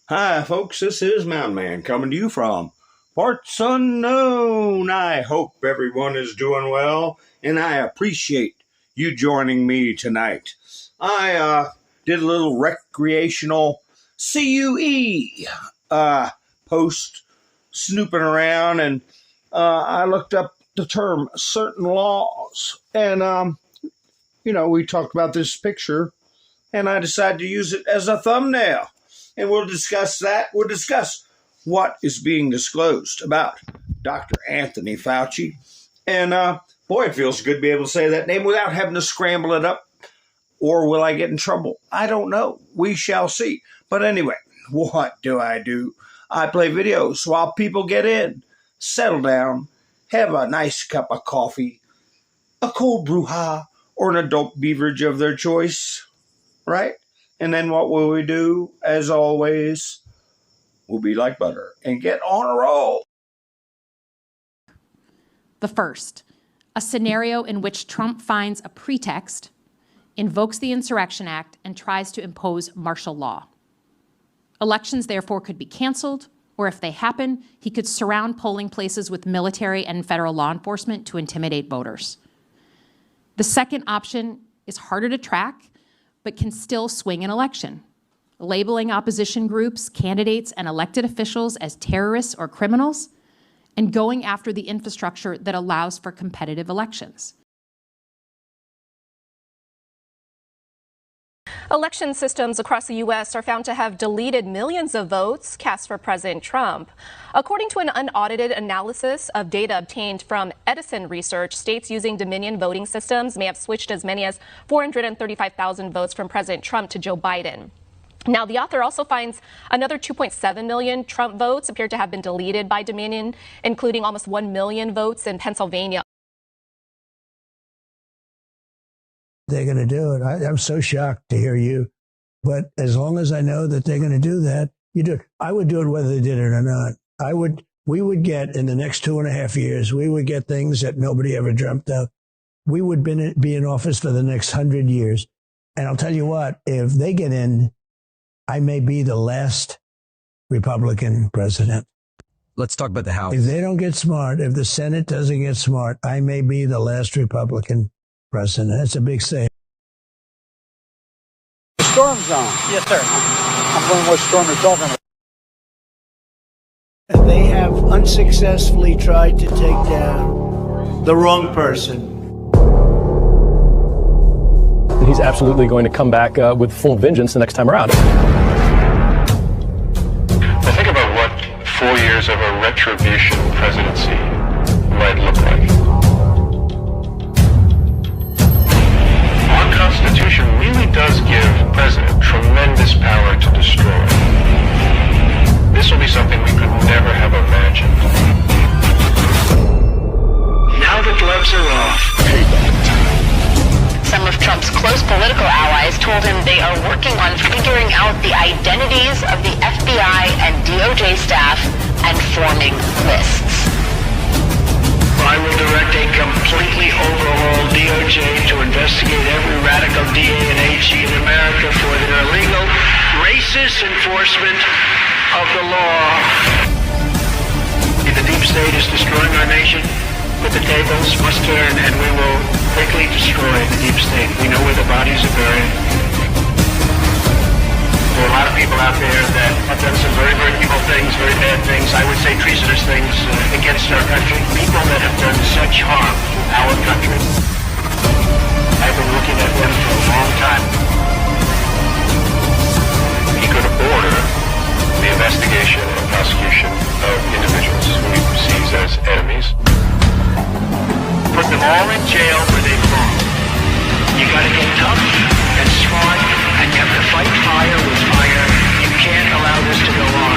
Hi, folks. This is Mountain Man coming to you from parts unknown. I hope everyone is doing well, and I appreciate you joining me tonight. I did a little recreational CUE post snooping around, and I looked up the term certain laws, and we talked about this picture, and I decided to use it as a thumbnail. And we'll discuss that. We'll discuss what is being disclosed about Dr. Anthony Fauchi. And boy, it feels good to be able to say that name without having to scramble it up. Or will I get in trouble? I don't know. We shall see. But anyway, what do? I play videos while people get in, settle down, have a nice cup of coffee, a cold brouhaha, or an adult beverage of their choice, right? And then what will we do? As always, we'll be like butter and get on a roll. The first, a scenario in which Trump finds a pretext, invokes the Insurrection Act, and tries to impose martial law. Elections, therefore, could be canceled, or if they happen, he could surround polling places with military and federal law enforcement to intimidate voters. The second option is harder to track, but can still swing an election, labeling opposition groups, candidates, and elected officials as terrorists or criminals, and going after the infrastructure that allows for competitive elections. Election systems across the U.S. are found to have deleted millions of votes cast for President Trump. According to an unaudited analysis of data obtained from Edison Research, states using Dominion voting systems may have switched as many as 435,000 votes from President Trump to Joe Biden. Now, the author also finds another 2.7 million Trump votes appear to have been deleted by Dominion, including almost 1 million votes in Pennsylvania. They're going to do it. I'm so shocked to hear you. But as long as I know that they're going to do that, you do it. I would do it whether they did it or not. We would get, in the next 2.5 years, we would get things that nobody ever dreamt of. We would be in office for the next 100 years. And I'll tell you what, if they get in, I may be the last Republican president. Let's talk about the House. If they don't get smart, if the Senate doesn't get smart, I may be the last Republican president. That's a big say. The storm's on. Yes, sir. I'm wondering what storm you're talking about. They have unsuccessfully tried to take down the wrong person. He's absolutely going to come back with full vengeance the next time around. Now think about what 4 years of a retribution presidency might look like. Our Constitution really does give the president tremendous power to destroy. This will be something we could never have imagined. Now the gloves are off. Some of Trump's close political allies told him they are working on figuring out the identities of the FBI and DOJ staff and forming lists. I will direct a completely overhauled DOJ to investigate every radical DA and AG in America for their illegal, racist enforcement of the law. The deep state is destroying our nation, but the tables must turn, and we will quickly destroy the deep state. We know where the bodies are buried. There are a lot of people out there that have done some very, very evil things, very bad things, I would say treasonous things against our country. People that have done such harm to our country. I've been looking at them for a long time. He could order the investigation and prosecution of individuals who he perceives as enemies. Put them all in jail where they belong. You gotta get tough and smart, and you have to fight fire with fire. You can't allow this to go on.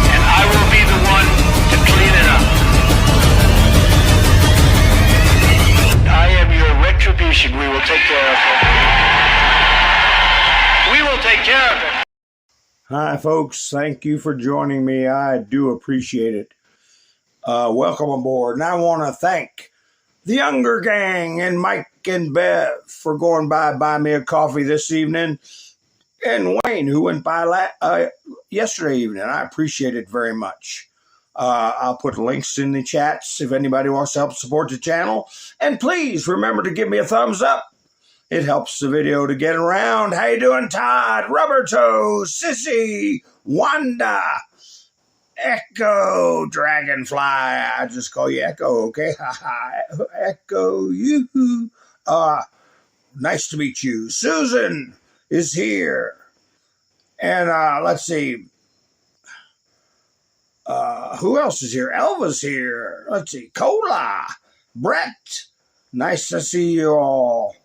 And I will be the one to clean it up. I am your retribution. We will take care of it. We will take care of it. Hi, folks. Thank you for joining me. I do appreciate it. Welcome aboard. And I want to thank the Younger Gang and Mike and Bev for going by buy me a coffee this evening, and Wayne, who went by yesterday evening. I appreciate it very much. I'll put links in the chats if anybody wants to help support the channel. And please remember to give me a thumbs up. It helps the video to get around. How you doing, Todd? Roberto, Sissy, Wanda, Echo, Dragonfly. I just call you Echo, okay? Echo, you. Nice to meet you. Susan is here. And let's see. Who else is here? Elva's here. Let's see. Cola. Brett. Nice to see you all.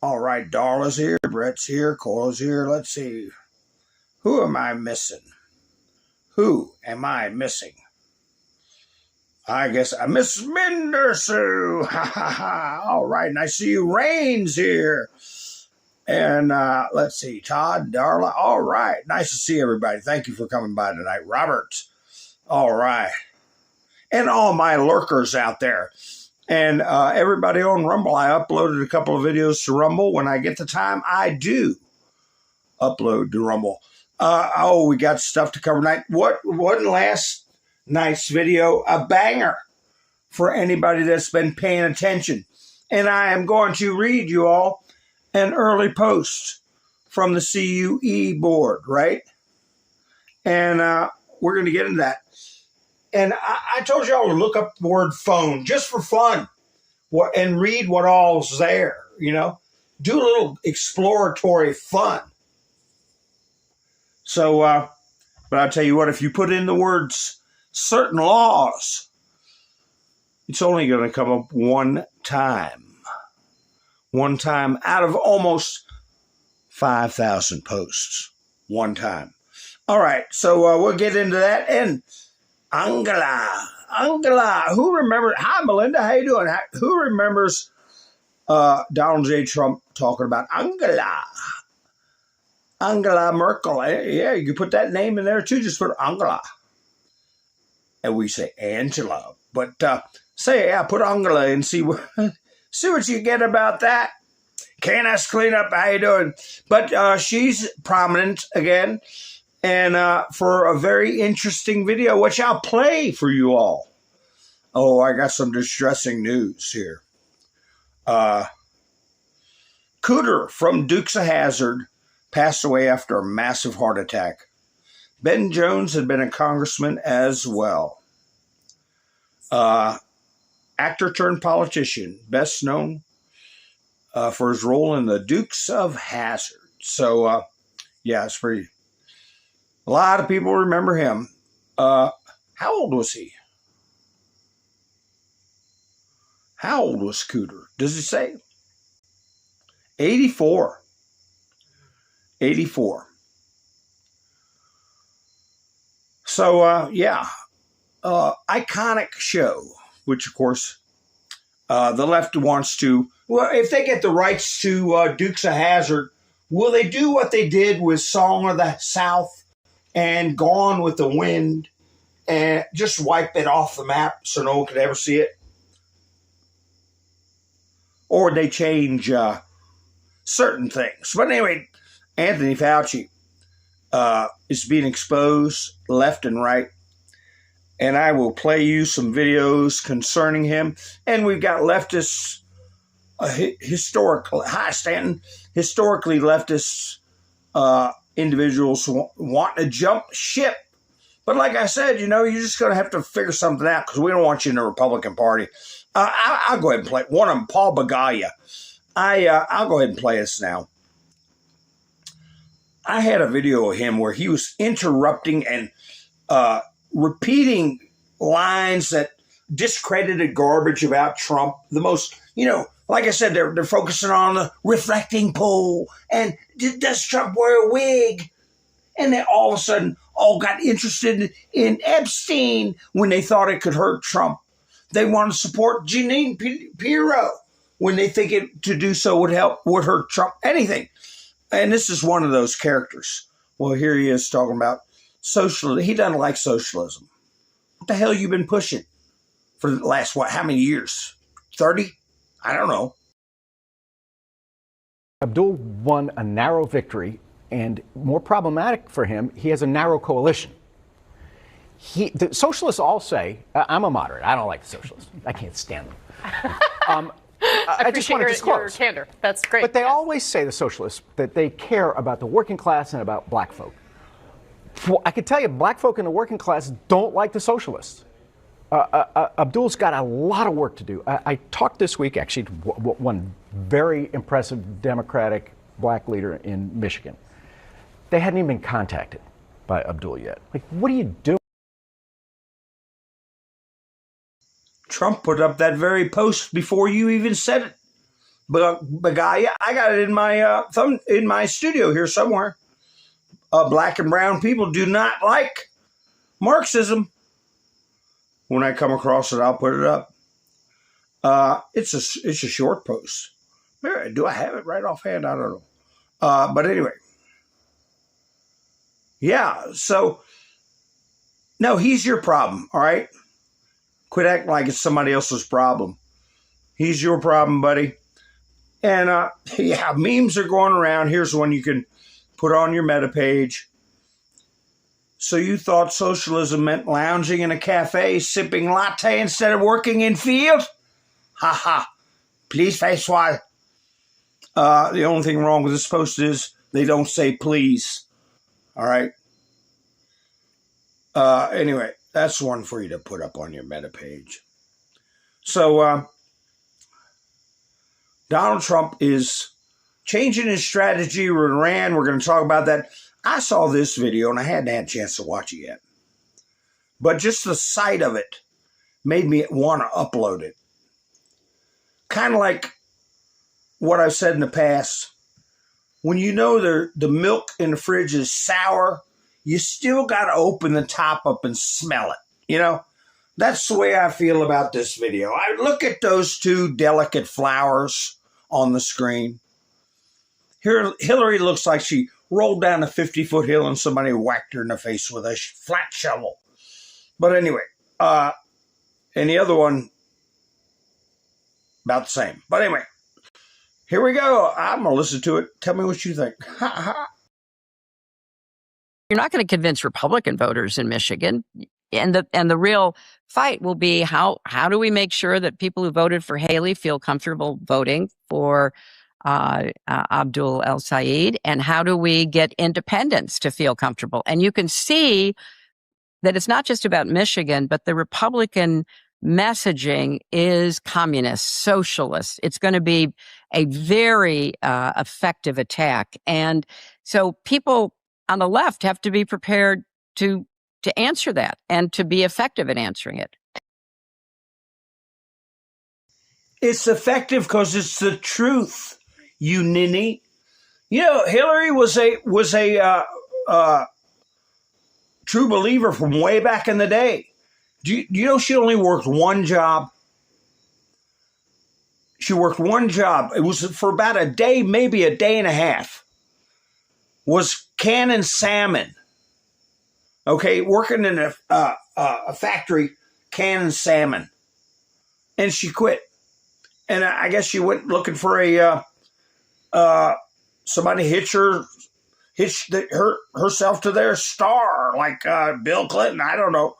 All right, Darla's here. Brett's here. Cola's here. Let's see. Who am I missing? Who am I missing? I guess I miss Mindersu. Ha ha ha. All right, and I see you. Rain's here. And let's see, Todd, Darla. All right, nice to see everybody. Thank you for coming by tonight. Robert. All right. And all my lurkers out there. And everybody on Rumble. I uploaded a couple of videos to Rumble. When I get the time, I do upload to Rumble. We got stuff to cover tonight. What wasn't last night's video a banger for anybody that's been paying attention? And I am going to read you all an early post from the CUE board, right? And we're going to get into that. And I told y'all to look up the word phone just for fun and read what all's there, you know? Do a little exploratory fun. So, but I'll tell you what, if you put in the words certain laws, it's only going to come up one time. One time out of almost 5,000 posts. One time. All right, so we'll get into that. And Angela, who remembers? Hi, Melinda, how you doing? Who remembers Donald J. Trump talking about Angela Merkel? Yeah, you can put that name in there too. Just put Angela. And we say Angela. But put Angela and see what you get about that. Can't us clean up? How you doing? But she's prominent again. And for a very interesting video, which I'll play for you all. Oh, I got some distressing news here. Cooter from Dukes of Hazzard passed away after a massive heart attack. Ben Jones had been a congressman as well. Actor turned politician, best known for his role in the Dukes of Hazzard. So, yeah, it's pretty. A lot of people remember him. How old was he? How old was Cooter? Does it say? 84. 84. So, iconic show, which, of course, the left wants to. Well, if they get the rights to Dukes of Hazzard, will they do what they did with Song of the South and Gone with the Wind and just wipe it off the map so no one could ever see it? Or they change certain things. But anyway, Anthony Fauci is being exposed left and right. And I will play you some videos concerning him. And we've got leftists, historically leftist individuals want to jump ship. But like I said, you're just going to have to figure something out because we don't want you in the Republican Party. I'll go ahead and play one of them, Paul Bagaya. I'll go ahead and play this now. I had a video of him where he was interrupting and repeating lines that discredited garbage about Trump. The most, like I said, they're focusing on the reflecting poll and does Trump wear a wig? And they all of a sudden all got interested in Epstein when they thought it could hurt Trump. They want to support Jeanine Pirro when they think it to do so would hurt Trump. Anything. And this is one of those characters. Well, here he is talking about socialism. He doesn't like socialism. What the hell you been pushing for the last, how many years? 30? I don't know. Abdul won a narrow victory, and more problematic for him, he has a narrow coalition. The socialists all say, I'm a moderate. I don't like the socialists. I can't stand them. I just want to disclose. Your candor. That's great. But they always say, the socialists, that they care about the working class and about black folk. I can tell you, black folk in the working class don't like the socialists. Abdul's got a lot of work to do. I talked this week, actually, to one very impressive Democratic black leader in Michigan. They hadn't even been contacted by Abdul yet. Like, what are you doing? Trump put up that very post before you even said it. But guy, I got it in my studio here somewhere. Black and brown people do not like Marxism. When I come across it, I'll put it up. It's a short post. Do I have it right offhand? I don't know. But anyway, yeah. So no, he's your problem. All right. Quit acting like it's somebody else's problem. He's your problem, buddy. And yeah, memes are going around. Here's one you can put on your meta page. So you thought socialism meant lounging in a cafe, sipping latte instead of working in field? Ha ha. Please face why. The only thing wrong with this post is they don't say please. All right. Anyway, that's one for you to put up on your meta page. So Donald Trump is changing his strategy with Iran. We're going to talk about that. I saw this video and I hadn't had a chance to watch it yet. But just the sight of it made me want to upload it. Kind of like what I've said in the past. When you know the milk in the fridge is sour, you still got to open the top up and smell it. You know, that's the way I feel about this video. I look at those two delicate flowers on the screen. Here, Hillary looks like she rolled down a 50-foot hill and somebody whacked her in the face with a flat shovel. But anyway, and the other one, about the same. But anyway, here we go. I'm going to listen to it. Tell me what you think. You're not going to convince Republican voters in Michigan. And the real fight will be how do we make sure that people who voted for Haley feel comfortable voting for Abdul El-Sayed, and how do we get independents to feel comfortable? And you can see that it's not just about Michigan, but the Republican messaging is communist, socialist. It's going to be a very effective attack. And so people on the left have to be prepared to answer that and to be effective at answering it. It's effective because it's the truth, you ninny. You know, Hillary was a true believer from way back in the day. Do you know she only worked one job? She worked one job. It was for about a day, maybe a day and a half. Was canning salmon. Okay, working in a factory canning salmon. And she quit. And I guess she went looking for somebody hitch herself to their star, like Bill Clinton. I don't know.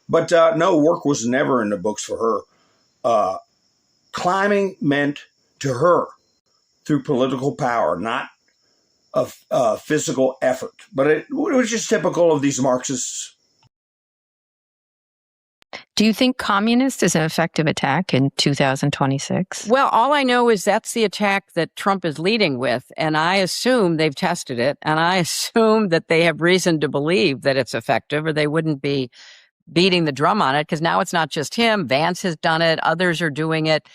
But no, work was never in the books for her. Climbing meant to her through political power, not a physical effort. But it was just typical of these Marxists. Do you think communist is an effective attack in 2026? Well, all I know is that's the attack that Trump is leading with. And I assume they've tested it. And I assume that they have reason to believe that it's effective, or they wouldn't be beating the drum on it, because now it's not just him. Vance has done it. Others are doing it.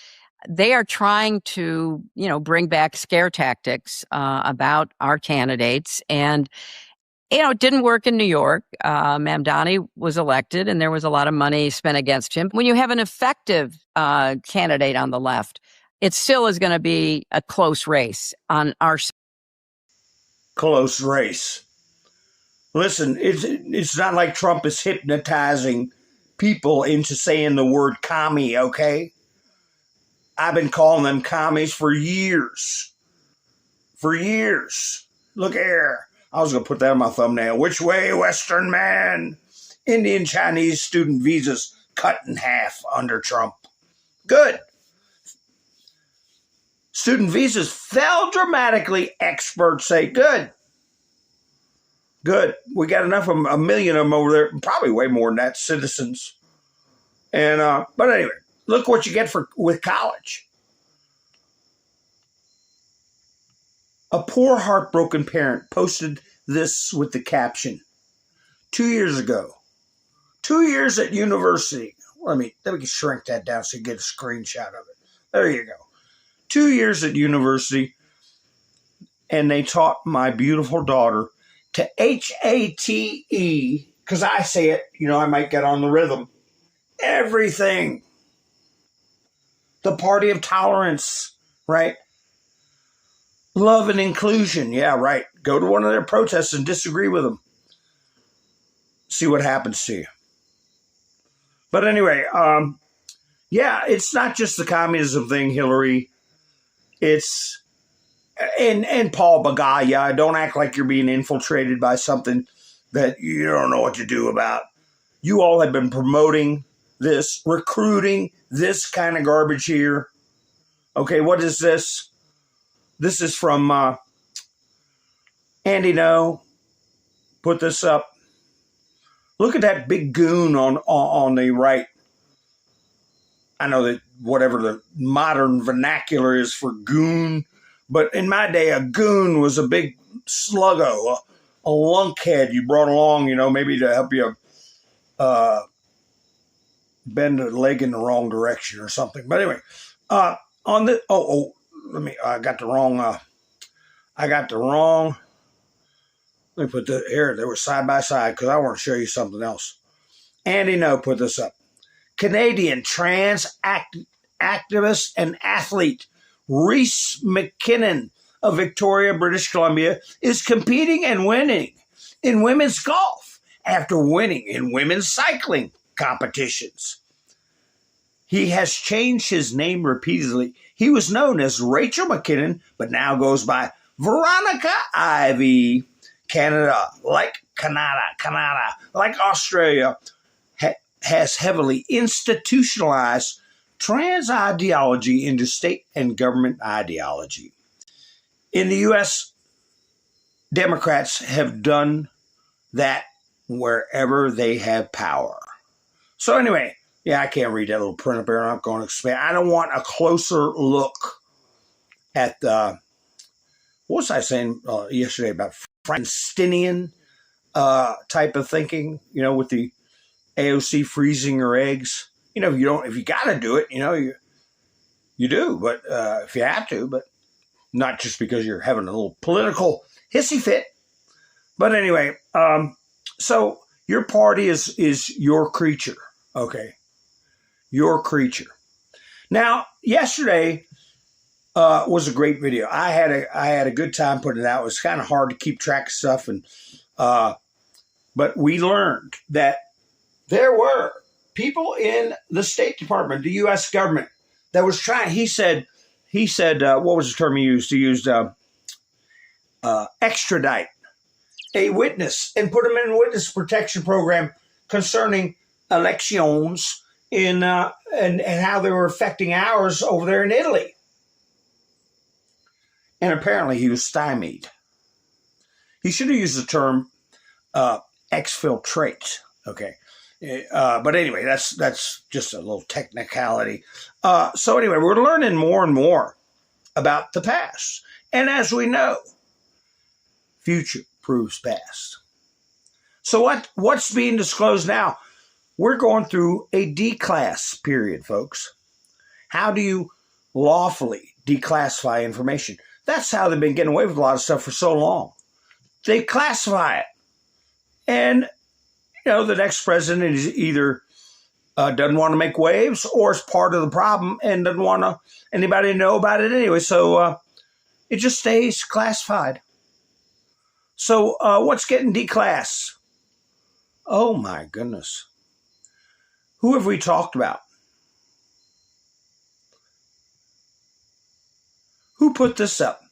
They are trying to, bring back scare tactics about our candidates. And it didn't work in New York. Mamdani was elected and there was a lot of money spent against him. When you have an effective candidate on the left, it still is going to be a close race on our side. Close race. Listen, it's not like Trump is hypnotizing people into saying the word commie, okay? I've been calling them commies for years. For years. Look here. I was going to put that on my thumbnail. Which way, Western man? Indian Chinese student visas cut in half under Trump. Good. Student visas fell dramatically. Experts say good. Good. We got enough of them, a million of them over there, probably way more than that, citizens. And but anyway, look what you get with college. A poor, heartbroken parent posted this with the caption, 2 years ago, 2 years at university. Let me shrink that down so you get a screenshot of it. There you go. 2 years at university, and they taught my beautiful daughter to HATE, because I say it, I might get on the rhythm. Everything. The party of tolerance, right? Love and inclusion. Yeah, right. Go to one of their protests and disagree with them. See what happens to you. But anyway, yeah, it's not just the communism thing, Hillary. It's, and Paul Bagaya, don't act like you're being infiltrated by something that you don't know what to do about. You all have been promoting this, recruiting this kind of garbage here. Okay, what is this? This is from Andy No. Put this up. Look at that big goon on the right. I know that whatever the modern vernacular is for goon, but in my day, a goon was a big sluggo, a lunkhead you brought along, maybe to help you bend a leg in the wrong direction or something. But anyway, on the I got the wrong. Let me put that here. They were side by side because I want to show you something else. Andy No put this up. Canadian trans activist and athlete Reese McKinnon of Victoria, British Columbia, is competing and winning in women's golf after winning in women's cycling competitions. He has changed his name repeatedly. He was known as Rachel McKinnon, but now goes by Veronica Ivy. Canada, like Australia, has heavily institutionalized trans ideology into state and government ideology. In the U.S., Democrats have done that wherever they have power. So anyway, yeah, I can't read that little print up there. I'm not going to expand. I don't want a closer look at what was I saying yesterday about Frankensteinian type of thinking, with the AOC freezing her eggs. If you got to do it, you do, but if you have to, but not just because you're having a little political hissy fit. But anyway, so your party is your creature, okay? Your creature. Now, yesterday was a great video. I had a good time putting it out. It was kind of hard to keep track of stuff, but we learned that there were people in the State Department, the U.S. government, that was trying. He said, what was the term he used? He used extradite a witness and put him in a witness protection program concerning elections and how they were affecting ours over there in Italy. And apparently he was stymied. He should have used the term exfiltrate. Okay. But anyway, that's just a little technicality. So anyway, we're learning more and more about the past. And as we know, future proves past. So what's being disclosed now? We're going through a declass period, folks. How do you lawfully declassify information? That's how they've been getting away with a lot of stuff for so long. They classify it. And, the next president is either doesn't want to make waves or is part of the problem and doesn't want anybody to know about it anyway. So it just stays classified. So what's getting declassed? Oh, my goodness. Who have we talked about? Who put this up?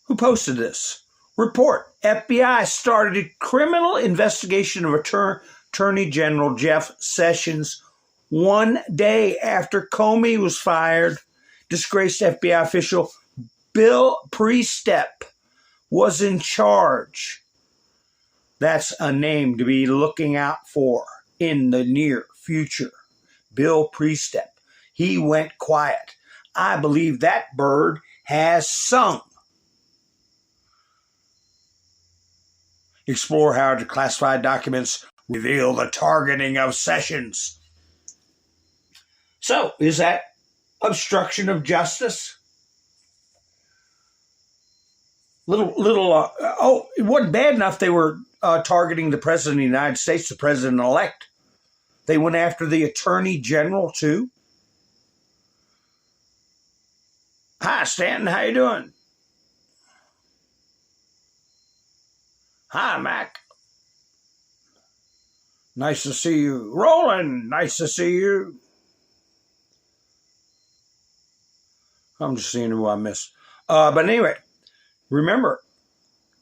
Who posted this? Report. FBI started a criminal investigation of Attorney General Jeff Sessions 1 day after Comey was fired. Disgraced FBI official Bill Priestep was in charge. That's a name to be looking out for in the near future. Bill Priestep. He went quiet. I believe that bird has sung. Explore how declassified documents reveal the targeting of Sessions. So, is that obstruction of justice? It wasn't bad enough they were targeting the President of the United States, the President-elect. They went after the Attorney General, too. Hi, Stanton. How you doing? Hi, Mac. Nice to see you. Roland, nice to see you. I'm just seeing who I missed. But anyway, remember,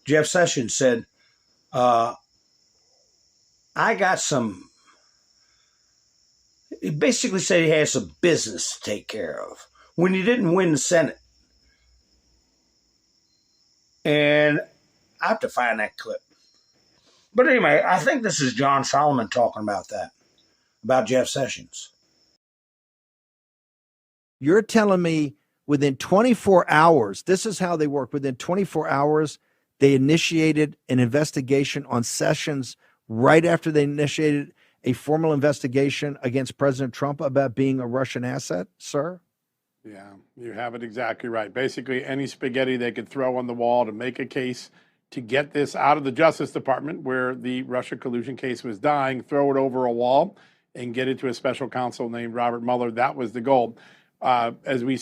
Jeff Sessions said, I got some... He basically said he had some business to take care of when he didn't win the Senate. And I have to find that clip. But anyway, I think this is John Solomon talking about that, about Jeff Sessions. You're telling me within 24 hours, this is how they work. Within 24 hours, they initiated an investigation on Sessions right after they initiated a formal investigation against President Trump about being a Russian asset, sir? Yeah, you have it exactly right. Basically, any spaghetti they could throw on the wall to make a case to get this out of the Justice Department where the Russia collusion case was dying, throw it over a wall and get it to a special counsel named Robert Mueller. That was the goal. As we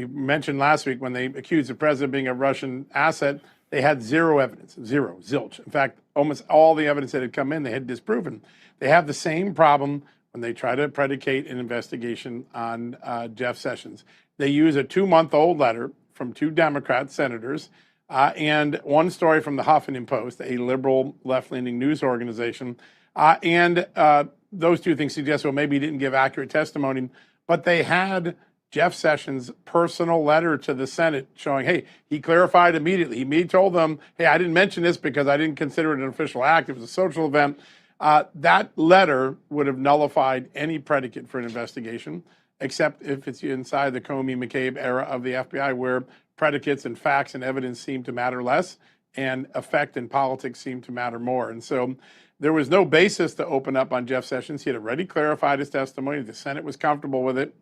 mentioned last week, when they accused the president of being a Russian asset, they had zero evidence, zero, zilch. In fact, almost all the evidence that had come in, they had disproven. They have the same problem when they try to predicate an investigation on Jeff Sessions. They use a 2-month-old letter from 2 Democrat senators and one story from the Huffington Post, a liberal left-leaning news organization. Those 2 things suggest, well, maybe he didn't give accurate testimony, but they had Jeff Sessions' personal letter to the Senate showing, hey, he clarified immediately. He told them, hey, I didn't mention this because I didn't consider it an official act. It was a social event. That letter would have nullified any predicate for an investigation, except if it's inside the Comey-McCabe era of the FBI, where predicates and facts and evidence seem to matter less and effect in politics seem to matter more. And so there was no basis to open up on Jeff Sessions. He had already clarified his testimony. The Senate was comfortable with it.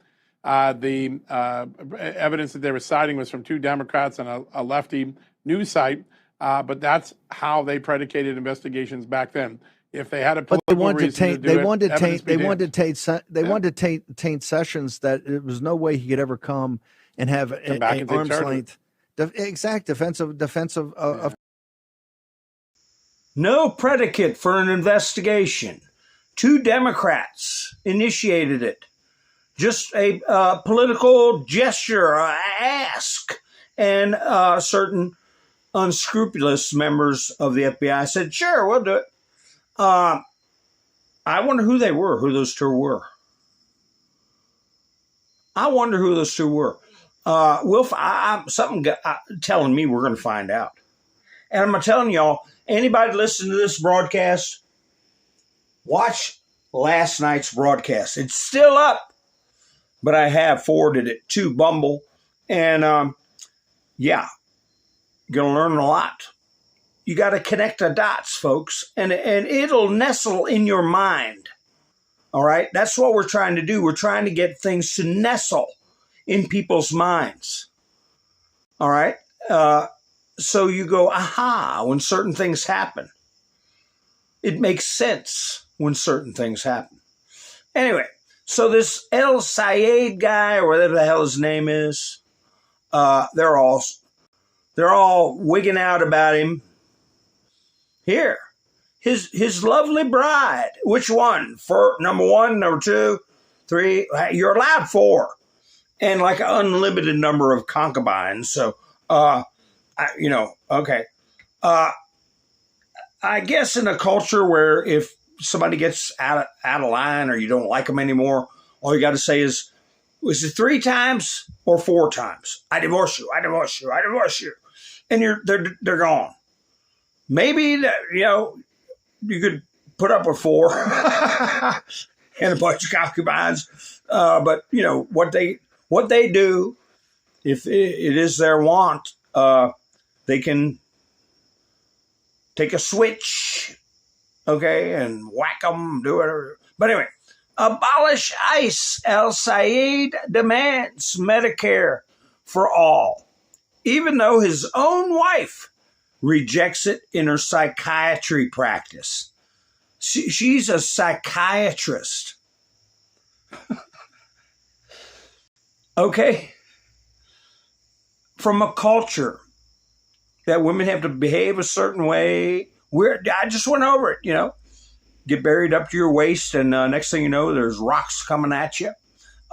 The evidence that they were citing was from 2 Democrats on a lefty news site, but that's how they predicated investigations back then. If they had a political reason to do it, they wanted to taint Sessions that there was no way he could ever come and have an arm's length. Exact defense of. No predicate for an investigation. 2 Democrats initiated it. Just a political gesture, ask. And certain unscrupulous members of the FBI said, sure, we'll do it. I wonder who they were, who those 2 were. I wonder who those 2 were. Something telling me we're going to find out. And I'm telling y'all, anybody listening to this broadcast, watch last night's broadcast. It's still up, but I have forwarded it to Bumble. And you're going to learn a lot. You got to connect the dots, folks, and it'll nestle in your mind. All right? That's what we're trying to do. We're trying to get things to nestle in people's minds. All right? So you go, aha, when certain things happen. It makes sense when certain things happen. Anyway, so this El Sayed guy, or whatever the hell his name is, they're all wigging out about him. Here, his lovely bride. Which one? For number 1, number 2, 3? You're allowed 4, and like an unlimited number of concubines. So, okay. I guess in a culture where if somebody gets out of line or you don't like them anymore, all you got to say is it 3 times or 4 times? I divorce you. I divorce you. I divorce you. And they're gone. Maybe you could put up with 4 and a bunch of concubines, but what they do, if it is their want, they can take a switch, okay, and whack them, do whatever. But anyway, abolish ICE. El Sayed demands Medicare for all, even though his own wife rejects it in her psychiatry practice. She's a psychiatrist. Okay? From a culture that women have to behave a certain way. I just went over it, Get buried up to your waist, and next thing you know, there's rocks coming at you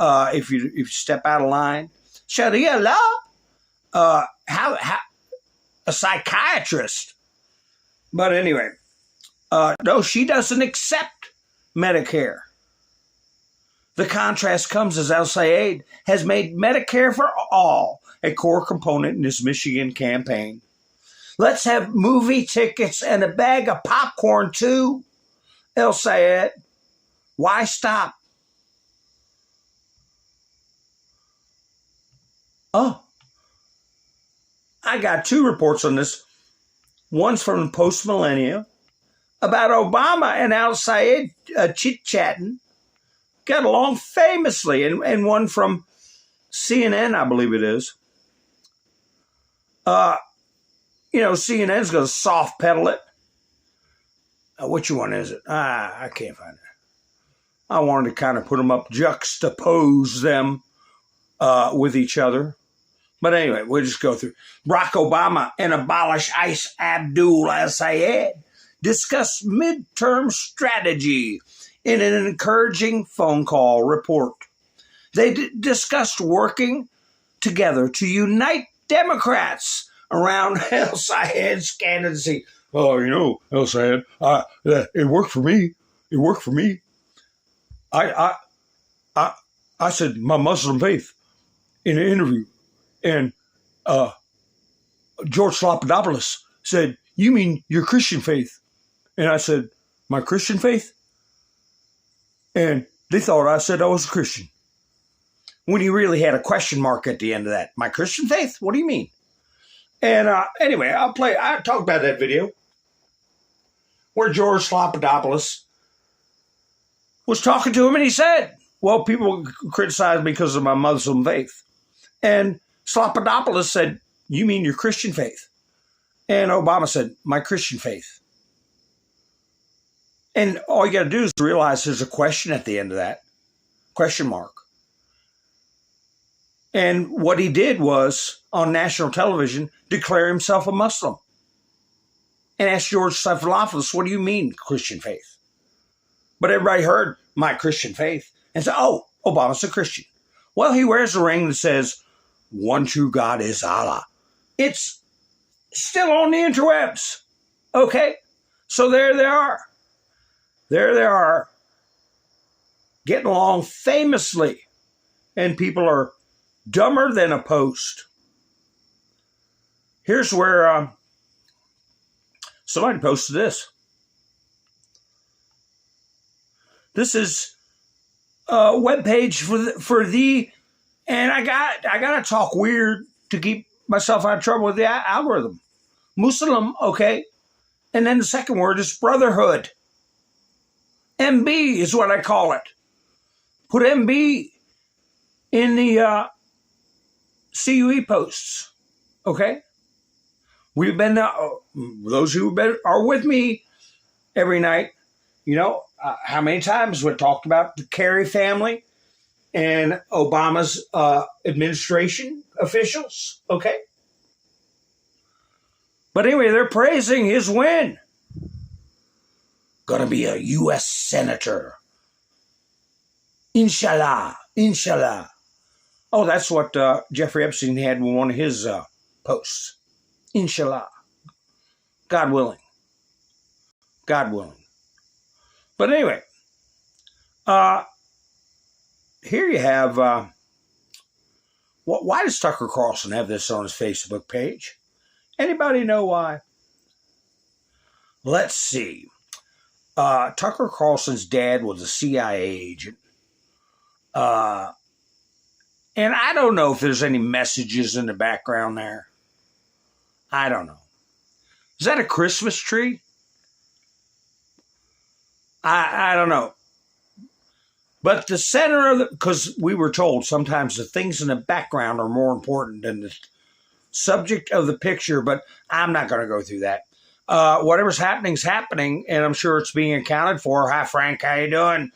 if you step out of line. Sharia law? How a psychiatrist? But anyway, no, she doesn't accept Medicare. The contrast comes as El Sayed has made Medicare for all a core component in his Michigan campaign. Let's have movie tickets and a bag of popcorn too, El Sayed. Why stop? Oh, I got 2 reports on this. One's from Post Millennium about Obama and El Sayed chit-chatting. Got along famously. And one from CNN, I believe it is. CNN's going to soft pedal it. Which one is it? I can't find it. I wanted to kind of put them up, juxtapose them with each other. But anyway, we'll just go through. Barack Obama and abolish ICE Abdul al-Sayed discuss midterm strategy in an encouraging phone call report. They discussed working together to unite Democrats around El Sayed's candidacy. Oh, El Sayed, it worked for me. It worked for me. I said my Muslim faith in an interview, and George Slopadopoulos said, "You mean your Christian faith?" And I said, "My Christian faith?" And they thought I said I was a Christian, when he really had a question mark at the end of that. My Christian faith? What do you mean? And anyway, I'll talk about that video where George Slopadopoulos was talking to him, and he said, well, people criticize me because of my Muslim faith. And Slopadopoulos said, you mean your Christian faith? And Obama said, my Christian faith. And all you got to do is realize there's a question at the end of that, question mark. And what he did was, on national television, declare himself a Muslim. And asked George Slopadopoulos, what do you mean, Christian faith? But everybody heard my Christian faith and said, oh, Obama's a Christian. Well, he wears a ring that says, one true God is Allah. It's still on the interwebs. Okay? So there they are. There they are, getting along famously. And people are dumber than a post. Here's where somebody posted this. This is a webpage for the, and I got to talk weird to keep myself out of trouble with the algorithm. Muslim, okay. And then the second word is brotherhood. MB is what I call it. Put MB in the CUE posts, okay? We've been, those who are with me every night, how many times we've talked about the Kerry family and Obama's administration officials, okay? But anyway, they're praising his win. going to be a U.S. Senator. Inshallah. Inshallah. Oh, that's what Jeffrey Epstein had in one of his posts. Inshallah. God willing. God willing. But anyway, here you have, why does Tucker Carlson have this on his Facebook page? Anybody know why? Let's see. Tucker Carlson's dad was a CIA agent. And I don't know if there's any messages in the background there. I don't know. Is that a Christmas tree? I don't know. But the center of because we were told sometimes the things in the background are more important than the subject of the picture, but I'm not going to go through that. Whatever's happening is happening, and I'm sure it's being accounted for. Hi, Frank, how you doing?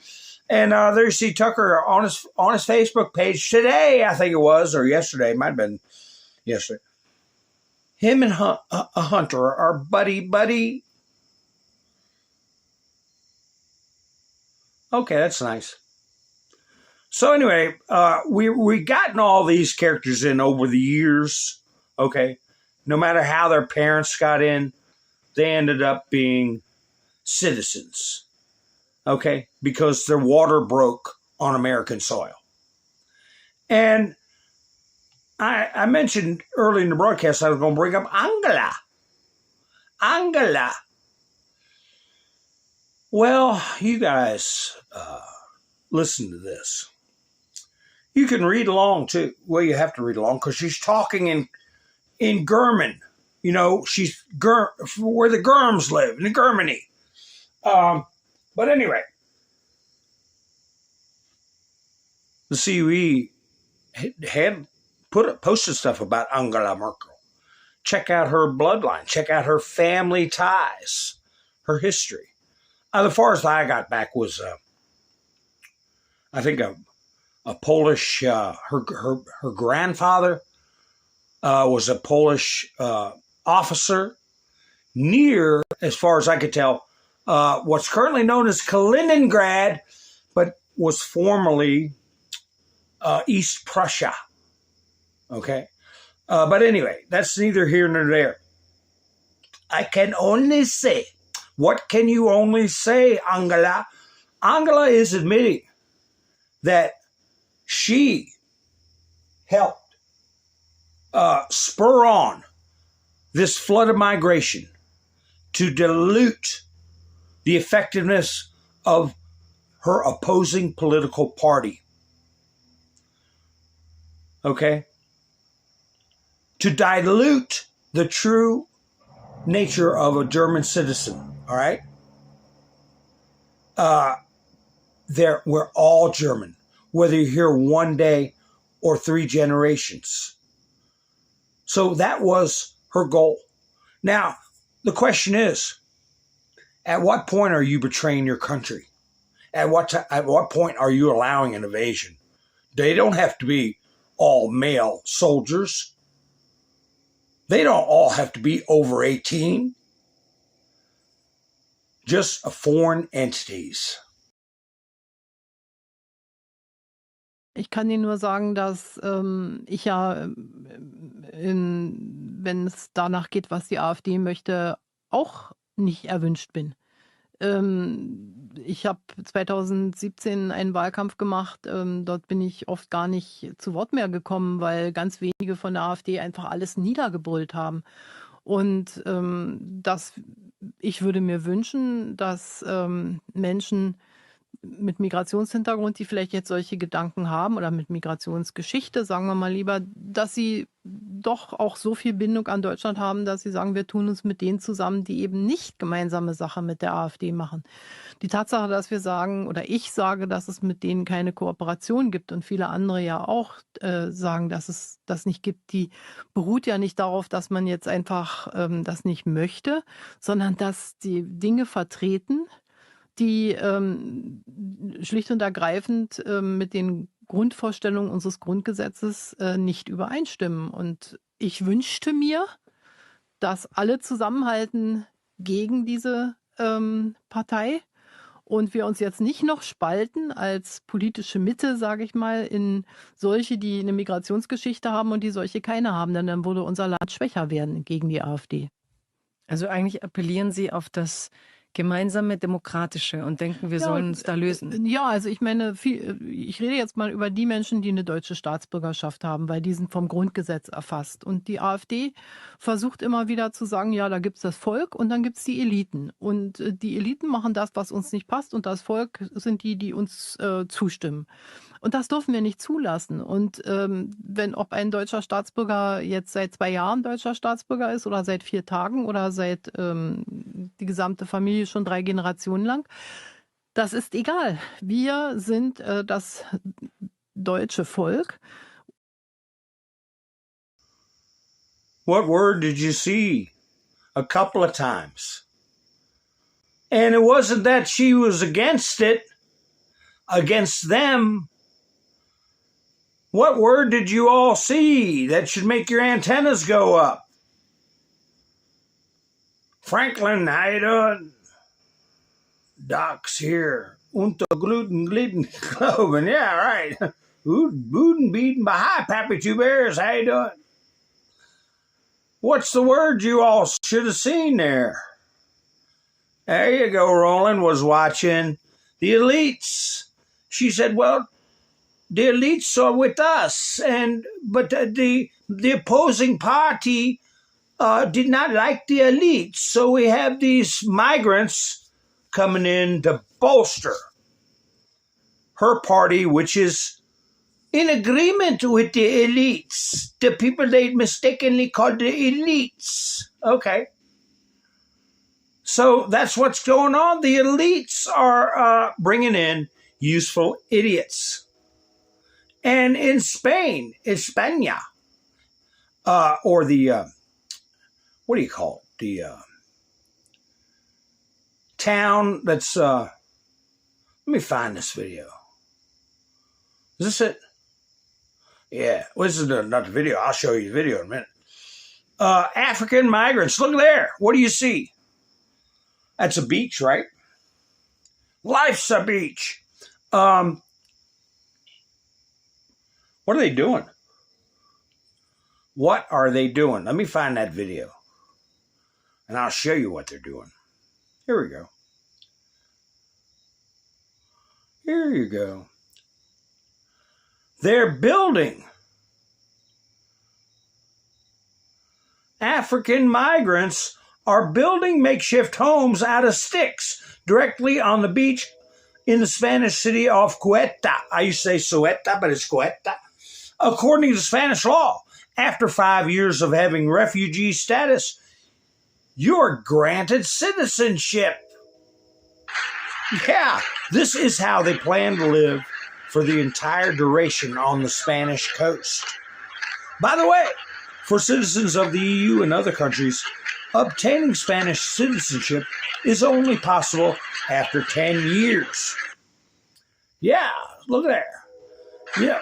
And there you see Tucker on his Facebook page today, I think it was, or yesterday. It might have been yesterday. Him and Hunter are buddy. Okay, that's nice. So anyway, we gotten all these characters in over the years. Okay, no matter how their parents got in, they ended up being citizens. Okay, because their water broke on American soil. And I mentioned early in the broadcast I was going to bring up Angela. Well, you guys listen to this. You can read along too. Well, you have to read along because she's talking in German. You know, she's where the Germs live, in Germany. But anyway, the CUE had posted stuff about Angela Merkel. Check out her bloodline. Check out her family ties, her history. The farthest I got back was, I think, a Polish. Her grandfather was a Polish officer near, as far as I could tell, what's currently known as Kaliningrad, but was formerly East Prussia. Okay? But anyway, that's neither here nor there. I can only say, what can you only say, Angela? Angela is admitting that she helped spur on this flood of migration to dilute the effectiveness of her opposing political party. Okay? To dilute the true nature of a German citizen. All right? We're all German, whether you're here one day or 3 generations. So that was her goal. Now, the question is, at what point are you betraying your country? At what point are you allowing an invasion? They don't have to be all male soldiers. They don't all have to be over 18. Just foreign entities. Ich kann Ihnen nur sagen, dass ich ja, wenn es danach geht, was die AfD möchte, auch nicht erwünscht bin. Ich habe 2017 einen Wahlkampf gemacht. Dort bin ich oft gar nicht zu Wort mehr gekommen, weil ganz wenige von der AfD einfach alles niedergebrüllt haben. Und ich würde mir wünschen, dass Menschen mit Migrationshintergrund, die vielleicht jetzt solche Gedanken haben oder mit Migrationsgeschichte, sagen wir mal lieber, dass sie doch auch so viel Bindung an Deutschland haben, dass sie sagen, wir tun uns mit denen zusammen, die eben nicht gemeinsame Sache mit der AfD machen. Die Tatsache, dass wir sagen oder ich sage, dass es mit denen keine Kooperation gibt und viele andere ja auch sagen, dass es das nicht gibt, die beruht ja nicht darauf, dass man jetzt einfach das nicht möchte, sondern dass die Dinge vertreten, die schlicht und ergreifend mit den Grundvorstellungen unseres Grundgesetzes nicht übereinstimmen. Und ich wünschte mir, dass alle zusammenhalten gegen diese Partei und wir uns jetzt nicht noch spalten als politische Mitte, sage ich mal, in solche, die eine Migrationsgeschichte haben und die solche keine haben, denn dann würde unser Land schwächer werden gegen die AfD. Also eigentlich appellieren Sie auf das gemeinsame Demokratische und denken, wir sollen uns da lösen. Ja, also ich meine, ich rede jetzt mal über die Menschen, die eine deutsche Staatsbürgerschaft haben, weil die sind vom Grundgesetz erfasst. Und die AfD versucht immer wieder zu sagen, ja, da gibt's das Volk und dann gibt's die Eliten. Und die Eliten machen das, was uns nicht passt und das Volk sind die, die uns zustimmen. Und das dürfen wir nicht zulassen. Und ob ein deutscher Staatsbürger jetzt seit 2 Jahren deutscher Staatsbürger ist oder seit 4 Tagen oder seit die gesamte Familie schon 3 Generationen lang, das ist egal. Wir sind das deutsche Volk. What word did you see? A couple of times. And it wasn't that she was against it, against them. What word did you all see that should make your antennas go up? Franklin, how you doing? Doc's here. Unter gluten gluten cloven. Yeah, right. Booten beaten by hi, Pappy Two Bears. How you doing? What's the word you all should have seen there? There you go. Roland was watching the elites. She said, well, the elites are with us, but the opposing party did not like the elites, so we have these migrants coming in to bolster her party, which is in agreement with the elites, the people they mistakenly called the elites. Okay. So that's what's going on. The elites are bringing in useful idiots. And in Spain, España, or the, what do you call it? The town that's, let me find this video. Is this it? Yeah, well, this is not the video. I'll show you the video in a minute. African migrants, look there. What do you see? That's a beach, right? Life's a beach. What are they doing? What are they doing? Let me find that video. And I'll show you what they're doing. Here we go. Here you go. They're building. African migrants are building makeshift homes out of sticks directly on the beach in the Spanish city of Ceuta. I used to say Ceuta, but it's Ceuta. According to Spanish law, after 5 years of having refugee status, you're granted citizenship. Yeah, this is how they plan to live for the entire duration on the Spanish coast. By the way, for citizens of the EU and other countries, obtaining Spanish citizenship is only possible after 10 years. Yeah, look there. Yeah.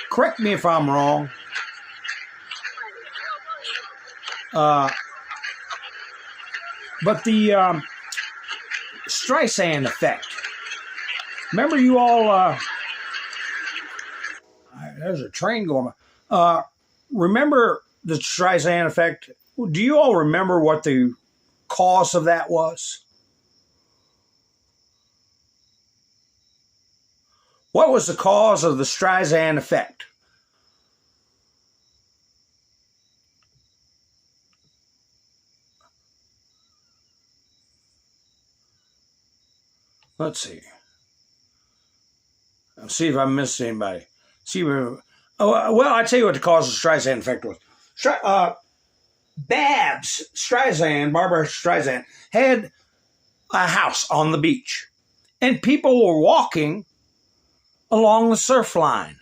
Correct me if I'm wrong. But the Streisand effect. Remember you all, there's a train going by. Remember the Streisand effect? Do you all remember what the cause of that was? What was the cause of the Streisand effect? Let's see. I'll see if I missed anybody. Well, I'll tell you what the cause of the Streisand effect was. Babs Streisand, Barbara Streisand, had a house on the beach. And people were walking along the surf line.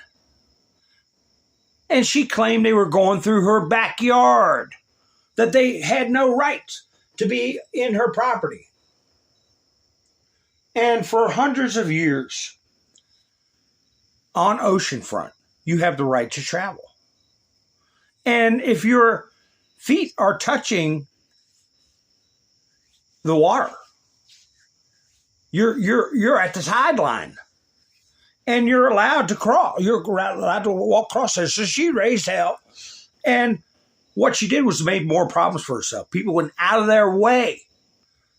And she claimed they were going through her backyard, that they had no right to be in her property. And for hundreds of years, on oceanfront, you have the right to travel. And if your feet are touching the water. You're at the tide line, and you're allowed to cross. You're allowed to walk across there. So she raised hell, and what she did was made more problems for herself. People went out of their way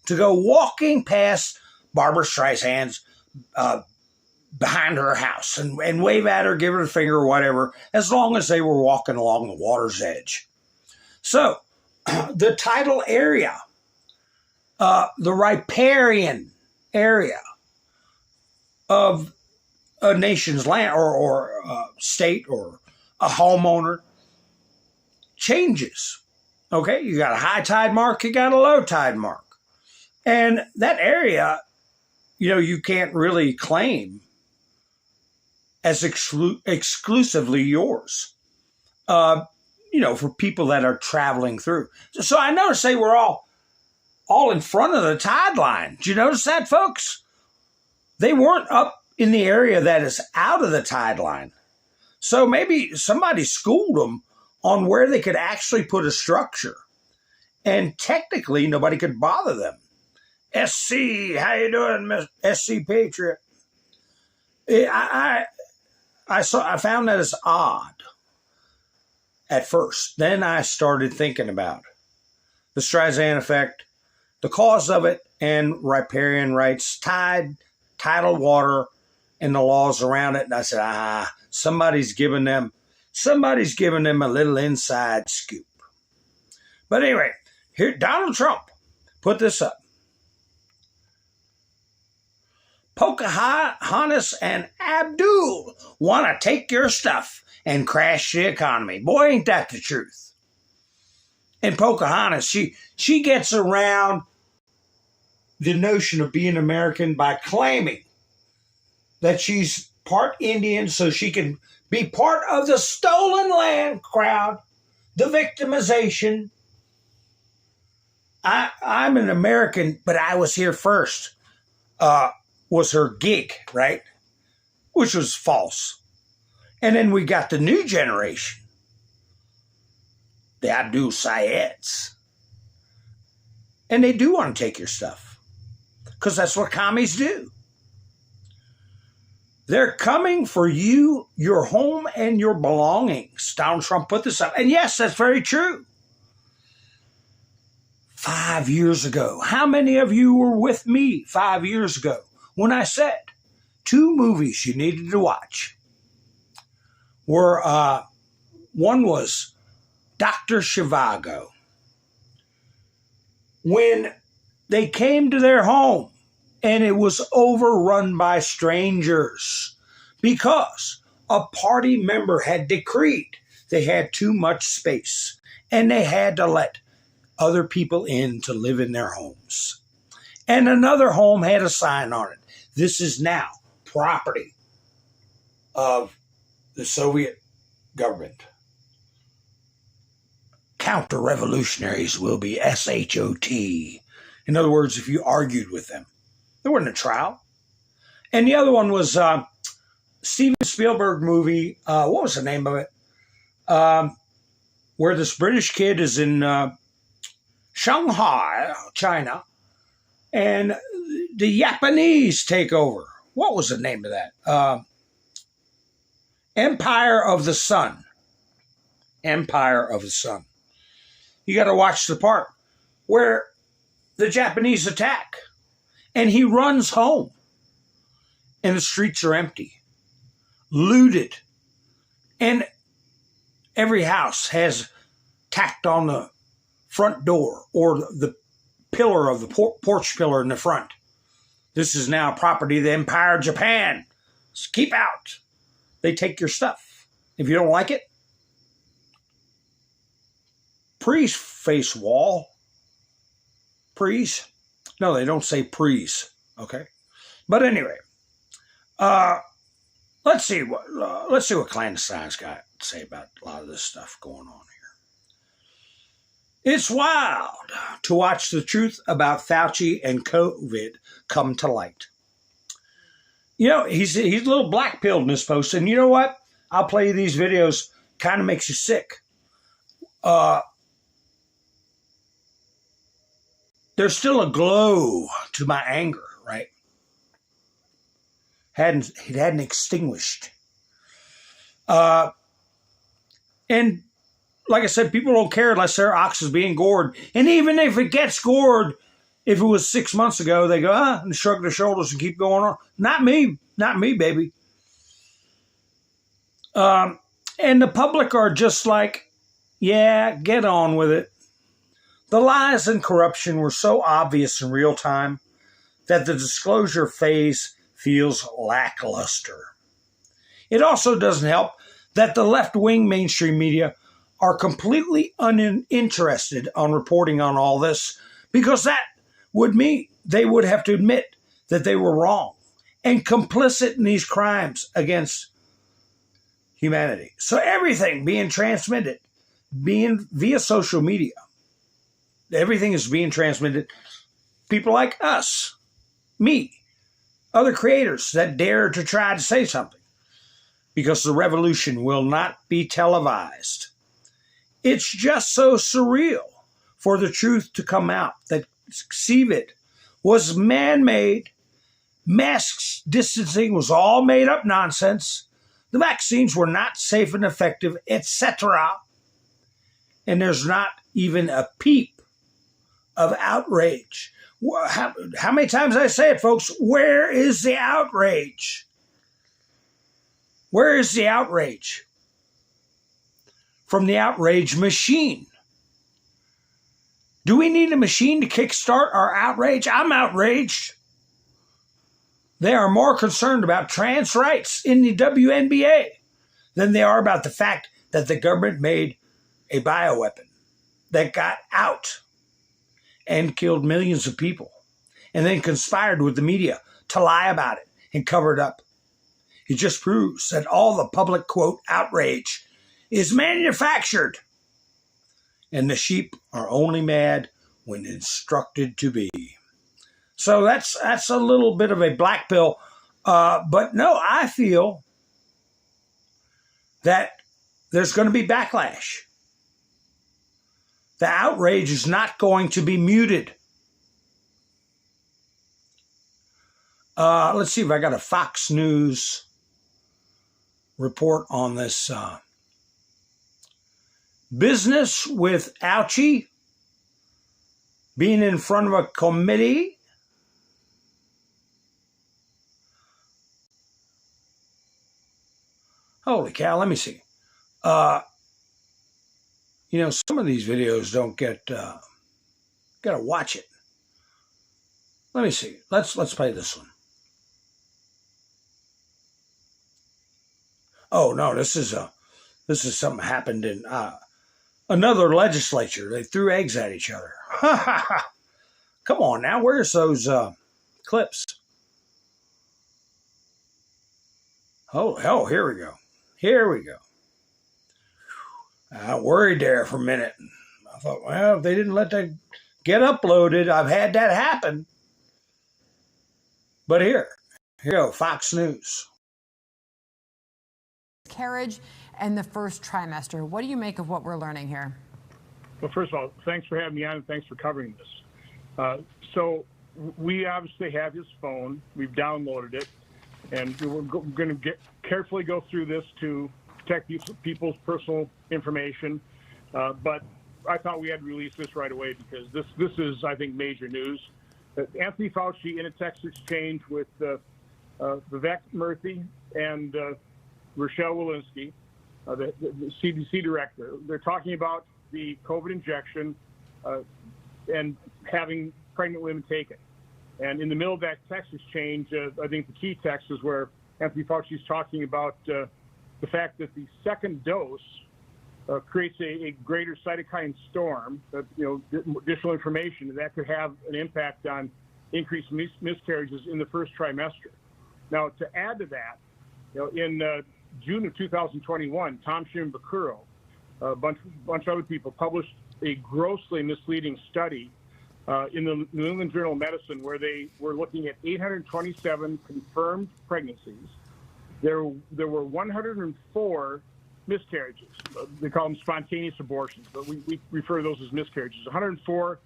to go walking past Barbara Streisand's behind her house and wave at her, give her the finger or whatever, as long as they were walking along the water's edge. So the tidal area, the riparian area of a nation's land or state or a homeowner changes. Okay, you got a high tide mark, you got a low tide mark. And that area, you can't really claim as exclusively yours, for people that are traveling through. So I notice they were all in front of the tide line. Did you notice that, folks? They weren't up in the area that is out of the tide line. So maybe somebody schooled them on where they could actually put a structure. And technically, nobody could bother them. SC, how you doing, Miss SC Patriot? I found that as odd at first. Then I started thinking about the Streisand effect, the cause of it, and riparian rights, tidal water, and the laws around it. And I said, somebody's giving them a little inside scoop. But anyway, here Donald Trump put this up. Pocahontas and Abdul want to take your stuff and crash the economy. Boy, ain't that the truth. And Pocahontas, she gets around the notion of being American by claiming that she's part Indian so she can be part of the stolen land crowd, the victimization. I'm an American, but I was here first. Was her gig, right? Which was false. And then we got the new generation, the Abdul Syeds. And they do want to take your stuff because that's what commies do. They're coming for you, your home, and your belongings. Donald Trump put this up. And yes, that's very true. 5 years ago, how many of you were with me 5 years ago when I said 2 movies you needed to watch were, one was Dr. Zhivago. When they came to their home and it was overrun by strangers because a party member had decreed they had too much space and they had to let other people in to live in their homes. And another home had a sign on it. This is now property of the Soviet government. Counter-revolutionaries will be SHOT. In other words, if you argued with them. There wasn't a trial. And the other one was Steven Spielberg movie. What was the name of it? Where this British kid is in Shanghai, China, and the Japanese take over. What was the name of that? Empire of the Sun. Empire of the Sun. You got to watch the part where the Japanese attack and he runs home and the streets are empty, looted, and every house has tacked on the front door or the pillar of the porch pillar in the front. This is now property of the Empire of Japan. So keep out. They take your stuff. If you don't like it, face wall. Prees. No, they don't say prees. Okay. But anyway, let's see what Clandestine's got to say about a lot of this stuff going on here. It's wild to watch the truth about Fauci and COVID come to light. You know, he's a little black-pilled in this post, and you know what? I'll play you these videos. Kind of makes you sick. there's still a glow to my anger, right? It hadn't extinguished. And like I said, people don't care unless their ox is being gored. And even if it gets gored, if it was 6 months ago, they go, and shrug their shoulders and keep going on. Not me, baby. And the public are just like, yeah, get on with it. The lies and corruption were so obvious in real time that the disclosure phase feels lackluster. It also doesn't help that the left-wing mainstream media are completely uninterested on reporting on all this, because that would mean they would have to admit that they were wrong and complicit in these crimes against humanity. So everything being transmitted, being via social media, everything is being transmitted. People like us, me, other creators that dare to try to say something, because the revolution will not be televised. It's just so surreal for the truth to come out that COVID was man-made, masks, distancing was all made-up nonsense, the vaccines were not safe and effective, etc. And there's not even a peep of outrage. How many times I say it, folks? Where is the outrage? Where is the outrage? From the outrage machine. Do we need a machine to kickstart our outrage? I'm outraged. They are more concerned about trans rights in the WNBA than they are about the fact that the government made a bioweapon that got out and killed millions of people, and then conspired with the media to lie about it and cover it up. It just proves that all the public, quote, outrage is manufactured, and the sheep are only mad when instructed to be. So that's a little bit of a black pill. But no, I feel that there's going to be backlash. The outrage is not going to be muted. Let's see if I got a Fox News report on this. Business with Fauchi being in front of a committee. Holy cow, let me see. Some of these videos don't get, gotta watch it. Let me see. Let's play this one. Oh no, this is something happened in another legislature. They threw eggs at each other. Come on now, where's those clips? Oh, here we go. Here we go. I worried there for a minute. I thought, well, if they didn't let that get uploaded, I've had that happen. But here you go, Fox News. Carriage and the first trimester. What do you make of what we're learning here? Well, first of all, thanks for having me on and thanks for covering this. So we obviously have his phone. We've downloaded it. And we're going to carefully go through this to protect people's personal information. But I thought we had to release this right away because this is, I think, major news. Anthony Fauci, in a text exchange with Vivek Murthy and Rochelle Walensky, the CDC director, they're talking about the COVID injection and having pregnant women take it. And in the middle of that text exchange, I think the key text is where Anthony Fauci is talking about the fact that the second dose creates a greater cytokine storm, additional information that could have an impact on increased miscarriages in the first trimester. Now, to add to that, in June of 2021, Tom Shimabukuro, a bunch of other people published a grossly misleading study in the New England Journal of Medicine, where they were looking at 827 confirmed pregnancies. There were 104 miscarriages. They call them spontaneous abortions, but we refer to those as miscarriages. 104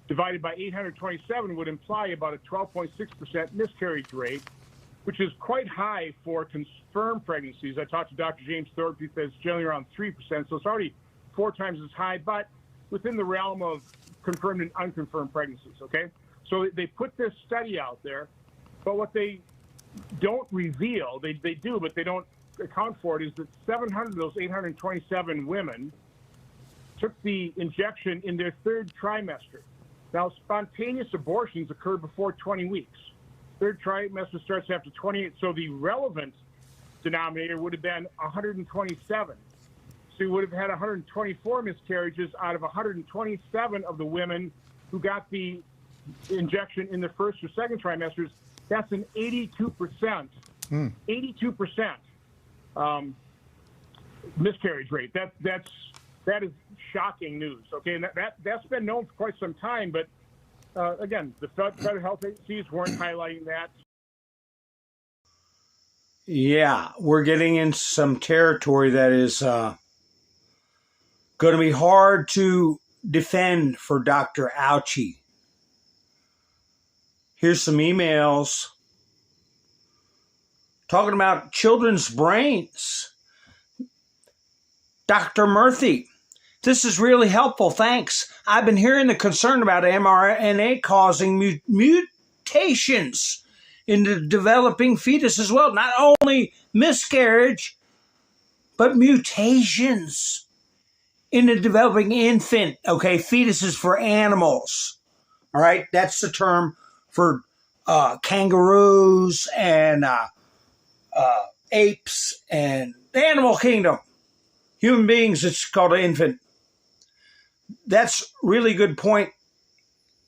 divided by 827 would imply about a 12.6% miscarriage rate, which is quite high for confirmed pregnancies. I talked to Dr. James Thorpe, he says generally around 3%, so it's already 4 times as high, but within the realm of confirmed and unconfirmed pregnancies, okay? So they put this study out there, but what they don't reveal, they do, but they don't account for it, is that 700 of those 827 women took the injection in their 3rd trimester. Now, spontaneous abortions occur before 20 weeks. 3rd trimester starts after 28, so the relevant denominator would have been 127. So you would have had 124 miscarriages out of 127 of the women who got the injection in the 1st or 2nd trimesters. That's an 82%, 82% miscarriage rate. That is shocking news. Okay, and that's been known for quite some time, but again, the federal health agencies weren't highlighting that. Yeah, we're getting into some territory that is going to be hard to defend for Dr. Fauchi. Here's some emails talking about children's brains. Dr. Murthy, this is really helpful. Thanks. I've been hearing the concern about mRNA causing mutations in the developing fetus as well. Not only miscarriage, but mutations in the developing infant. Okay, fetuses for animals. All right, that's the term for kangaroos and apes and the animal kingdom. Human beings, it's called an infant. That's really good point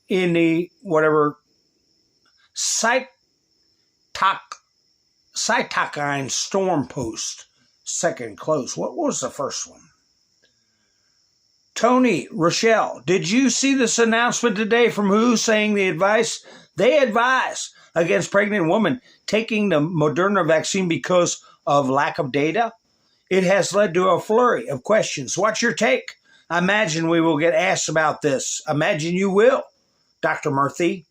in the whatever cytokine storm post, second close. What was the first one? Tony, Rochelle, did you see this announcement today from WHO saying they advise against pregnant women taking the Moderna vaccine because of lack of data? It has led to a flurry of questions. What's your take? I imagine we will get asked about this. Imagine you will, Dr. Murthy.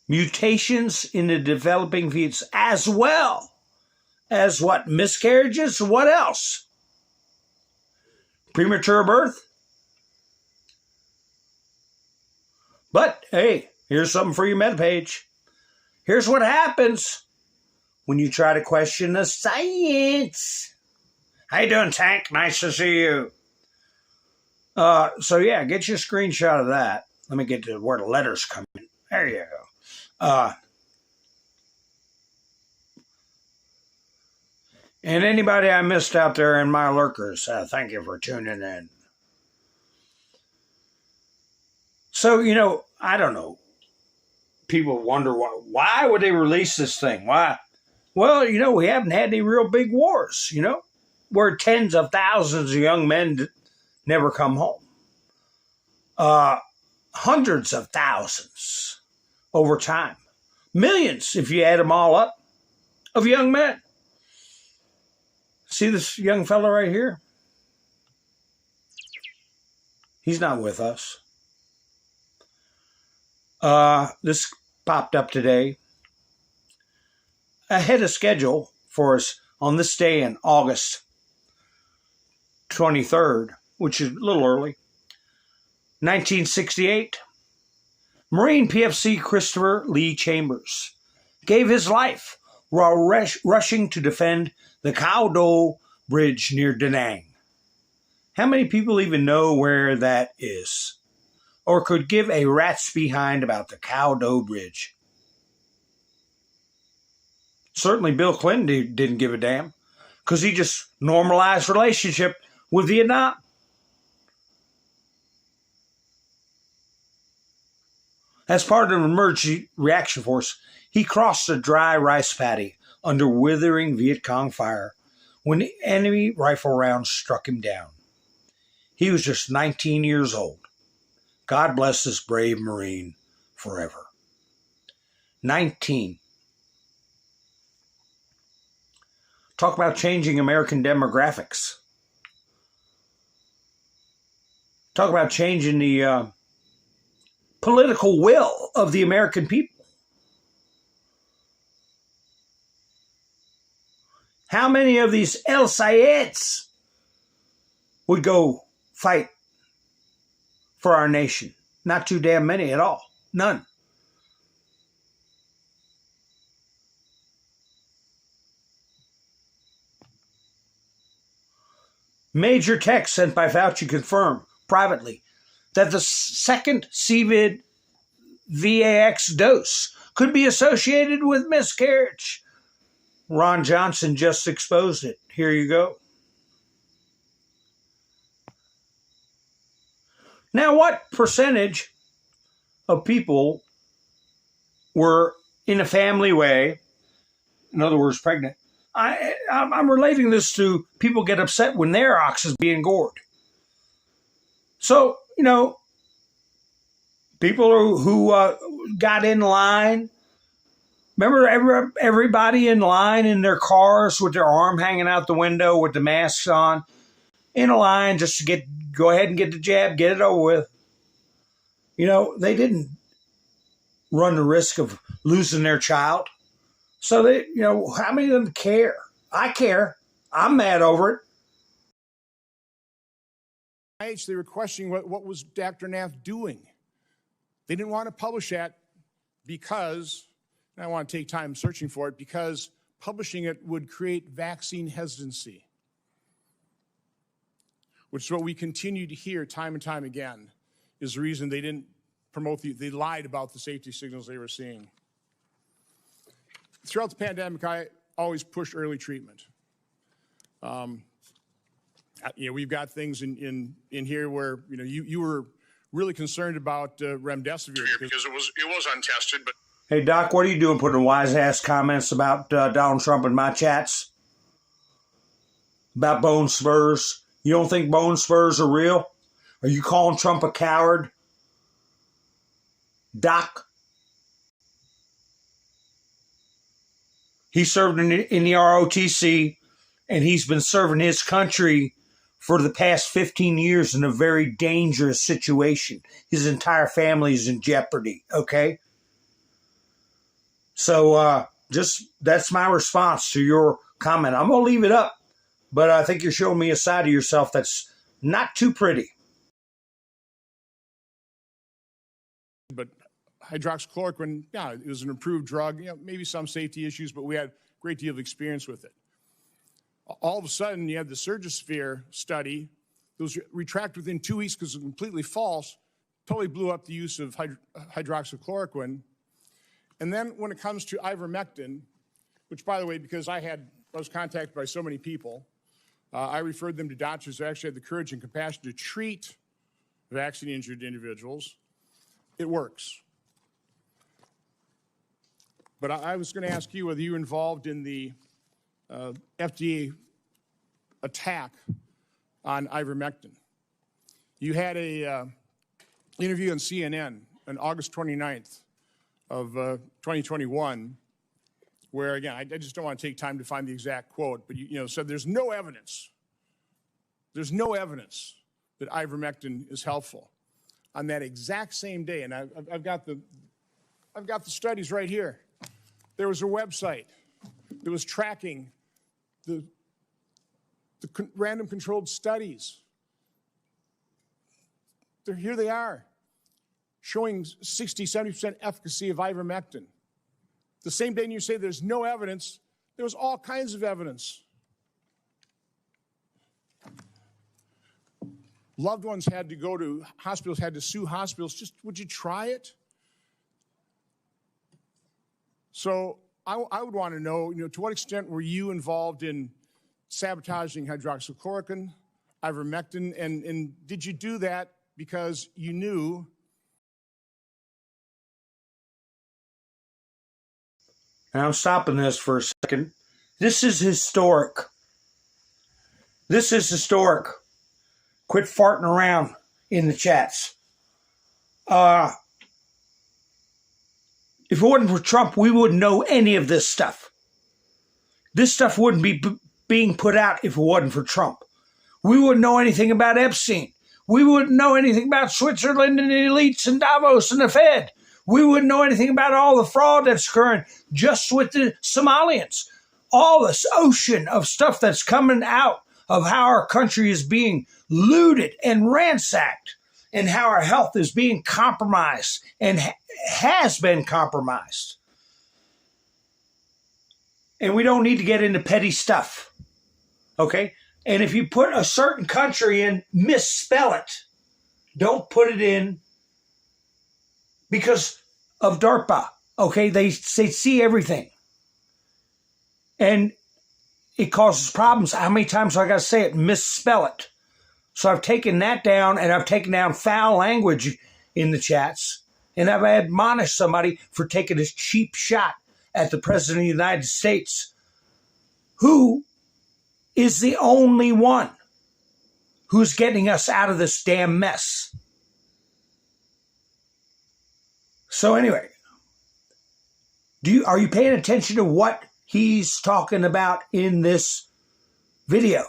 Mutations in the developing fetus as well as what? Miscarriages? What else? Premature birth? But, hey, here's something for your meta page. Here's what happens when you try to question the science. How you doing, Tank? Nice to see you. So, yeah, get your screenshot of that. Let me get to where the letters come in. There you go. And anybody I missed out there in my lurkers, thank you for tuning in. So, I don't know. People wonder why would they release this thing? Why? Well, we haven't had any real big wars, where tens of thousands of young men never come home. Hundreds of thousands over time. Millions, if you add them all up, of young men. See this young fellow right here? He's not with us. This popped up today. Ahead of schedule for us on this day in August 23rd, which is a little early. 1968, Marine PFC Christopher Lee Chambers gave his life while rushing to defend the Cao Bridge near Da Nang. How many people even know where that is? Or could give a rat's behind about the Cao Bridge? Certainly Bill Clinton didn't give a damn, because he just normalized relationship with Vietnam. As part of an emergency reaction force, he crossed a dry rice paddy under withering Viet Cong fire when the enemy rifle rounds struck him down. He was just 19 years old. God bless this brave Marine forever. 19. Talk about changing American demographics. Talk about changing the political will of the American people. How many of these El Sayeds would go fight for our nation? Not too damn many at all. None. Major text sent by Fauci confirmed privately that the second CVID VAX dose could be associated with miscarriage. Ron Johnson just exposed it. Here you go. Now, what percentage of people were in a family way, in other words, pregnant? I'm relating this to people get upset when their ox is being gored. So, people who got in line, remember everybody in line in their cars with their arm hanging out the window with the masks on, in a line just to go ahead and get the jab, get it over with. They didn't run the risk of losing their child. So how many of them care? I care. I'm mad over it. They were questioning what was Dr. Nath doing. They didn't want to publish that because, and I want to take time searching for it, because publishing it would create vaccine hesitancy, which is what we continue to hear time and time again, is the reason they didn't promote they lied about the safety signals they were seeing. Throughout the pandemic, I always pushed early treatment. We've got things in here where you were really concerned about remdesivir because it was untested. But hey, Doc, what are you doing putting wise ass comments about Donald Trump in my chats? About bone spurs? You don't think bone spurs are real? Are you calling Trump a coward? Doc? He served in the ROTC, and he's been serving his country for the past 15 years in a very dangerous situation. His entire family is in jeopardy, okay? So that's my response to your comment. I'm going to leave it up, but I think you're showing me a side of yourself that's not too pretty. But hydroxychloroquine, yeah, it was an approved drug. Maybe some safety issues, but we had a great deal of experience with it. All of a sudden, you had the Surgisphere study. It was retracted within 2 weeks because it was completely false, totally blew up the use of hydroxychloroquine. And then when it comes to ivermectin, which, by the way, because I was contacted by so many people, I referred them to doctors who actually had the courage and compassion to treat vaccine-injured individuals. It works. But I was going to ask you whether you were involved in the FDA attack on ivermectin. You had a interview on CNN on August 29th of 2021, where, again, I just don't want to take time to find the exact quote, but you said there's no evidence that ivermectin is helpful. On that exact same day, and I've got the studies right here. There was a website that was tracking the random controlled studies. Here they are, showing 60, 70% efficacy of ivermectin. The same day you say there's no evidence, there was all kinds of evidence. Loved ones had to go to hospitals, had to sue hospitals. Just, would you try it? So I would want to know, to what extent were you involved in sabotaging hydroxychloroquine, ivermectin, and did you do that because you knew? Now I'm stopping this for a second. This is historic. This is historic. Quit farting around in the chats. If it wasn't for Trump, we wouldn't know any of this stuff. This stuff wouldn't be being put out if it wasn't for Trump. We wouldn't know anything about Epstein. We wouldn't know anything about Switzerland and the elites and Davos and the Fed. We wouldn't know anything about all the fraud that's occurring just with the Somalians. All this ocean of stuff that's coming out of how our country is being looted and ransacked and how our health is being compromised and has been compromised. And we don't need to get into petty stuff, okay? And if you put a certain country in, misspell it. Don't put it in because of DARPA, okay? They see everything. And it causes problems. How many times do I got to say it? Misspell it. So I've taken that down, and I've taken down foul language in the chats, and I've admonished somebody for taking a cheap shot at the President of the United States, who is the only one who's getting us out of this damn mess. So anyway, are you paying attention to what he's talking about in this video?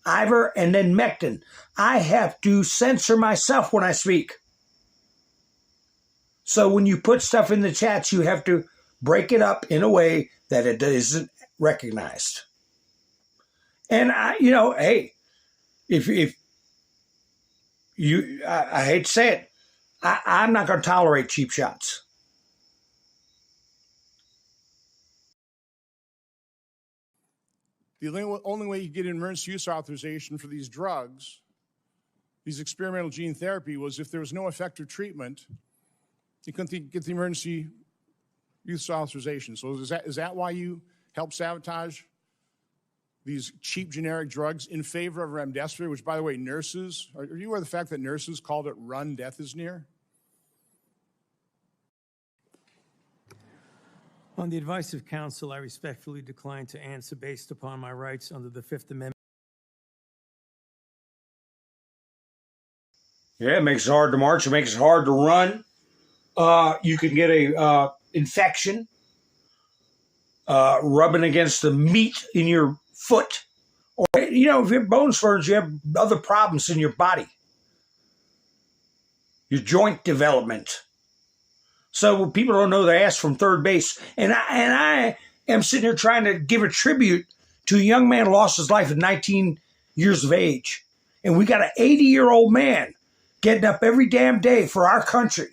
Ivor and then Mecton. I have to censor myself when I speak. So when you put stuff in the chats, you have to break it up in a way that it isn't recognized. And hey, if you, I hate to say it, I'm not going to tolerate cheap shots. The only way you get an emergency use authorization for these drugs, these experimental gene therapy, was if there was no effective treatment, you couldn't get the emergency use authorization. So is that why you help sabotage these cheap generic drugs in favor of remdesivir, which, by the way, nurses, are you aware of the fact that nurses called it run, death is near? On the advice of counsel, I respectfully decline to answer based upon my rights under the Fifth Amendment. Yeah, it makes it hard to march. It makes it hard to run. You can get a infection rubbing against the meat in your foot. Or, if you have bone spurs, you have other problems in your body. Your joint development. So people don't know their ass from third base. And I am sitting here trying to give a tribute to a young man who lost his life at 19 years of age. And we got an 80-year-old man getting up every damn day for our country.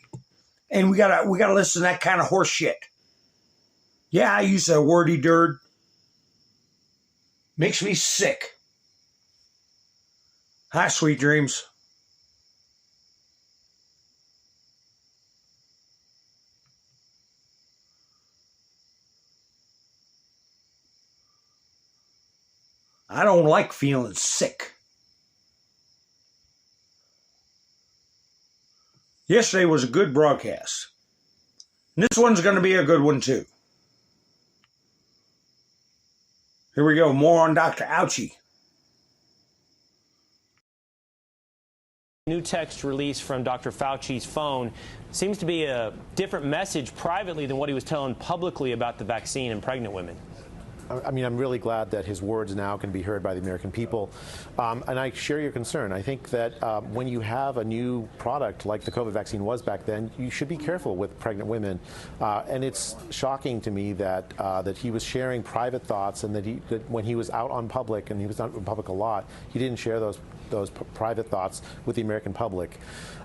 And we gotta listen to that kind of horse shit. Yeah, I use that wordy dirt. Makes me sick. Hi, sweet dreams. I don't like feeling sick. Yesterday was a good broadcast. And this one's going to be a good one, too. Here we go. More on Dr. Fauchi. New text release from Dr. Fauci's phone seems to be a different message privately than what he was telling publicly about the vaccine in pregnant women. I mean, I'm really glad that his words now can be heard by the American people. And I share your concern. I think that when you have a new product like the COVID vaccine was back then, you should be careful with pregnant women. And it's shocking to me that that he was sharing private thoughts, and that when he was out on public, and he was out in public a lot, he didn't share those private thoughts with the American public.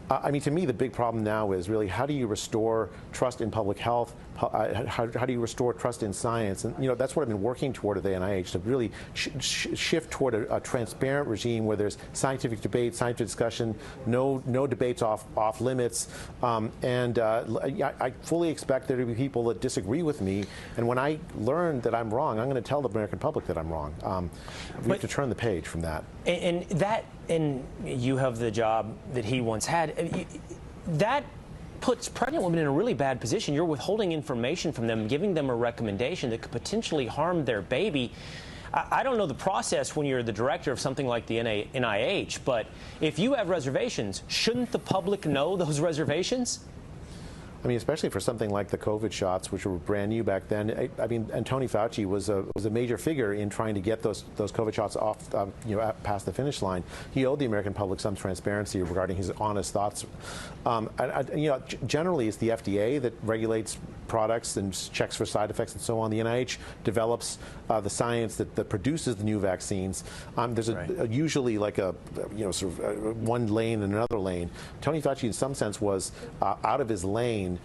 I mean, to me, the big problem now is really how do you restore trust in public health? How do you restore trust in science? And, that's what I've been working toward at the NIH, to really shift toward a transparent regime where there's scientific debate, scientific discussion, no debates off limits. I fully expect there to be people that disagree with me. And when I learn that I'm wrong, I'm going to tell the American public that I'm wrong. We have to turn the page from that. And you have the job that he once had. That puts pregnant women in a really bad position. You're withholding information from them, giving them a recommendation that could potentially harm their baby. I don't know the process when you're the director of something like the NIH, but if you have reservations, shouldn't the public know those reservations? I mean, especially for something like the COVID shots, which were brand new back then. I mean, and Tony Fauci was a major figure in trying to get those COVID shots off, past the finish line. He owed the American public some transparency regarding his honest thoughts. Generally, it's the FDA that regulates products and checks for side effects and so on. The NIH develops the science that produces the new vaccines. There's usually like a one lane and another lane. Tony Fauci, in some sense, was out of his lane,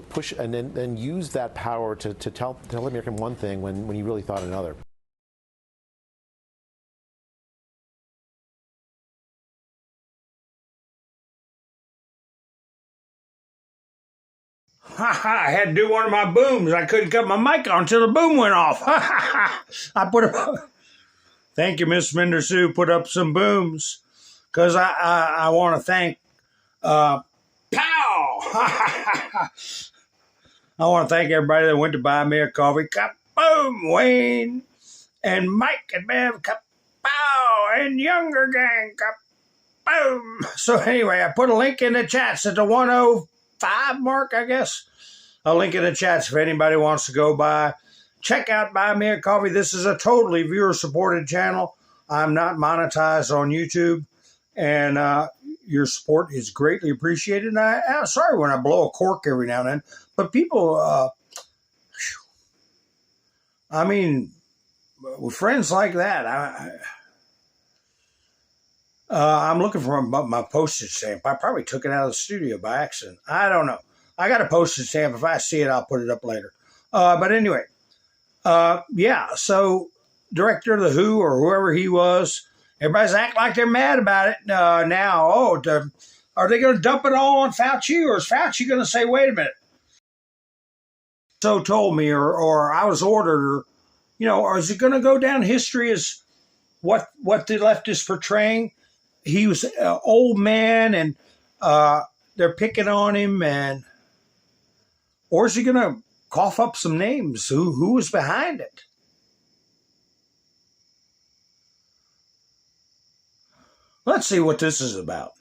push and then use that power to tell American one thing when he really thought another. I had to do one of my booms. I couldn't cut my mic on until the boom went off. I put up. Thank you, Miss Mendersu. Put up some booms because I want to thank Pow. I want to thank everybody that went to buy me a coffee cup. Boom, Wayne and Mike and Bev cup. Pow and Younger Gang cup. Boom. So anyway, I put a link in the chats at the 105 mark, I guess. I'll link in the chats if anybody wants to go by. Check out Buy Me a Coffee. This is a totally viewer-supported channel. I'm not monetized on YouTube, and your support is greatly appreciated. And I'm sorry when I blow a cork every now and then, but people, I mean, with friends like that, I'm looking for my postage stamp. I probably took it out of the studio by accident. I don't know. I got a postage stamp. If I see it, I'll put it up later. But anyway, so director of the WHO or whoever he was, everybody's acting like they're mad about it now. Oh, are they going to dump it all on Fauci, or is Fauci going to say, wait a minute? So told me, or I was ordered, or is it going to go down history as what the left is portraying? He was an old man, and they're picking on him, or is he going to cough up some names? Who was behind it? Let's see what this is about.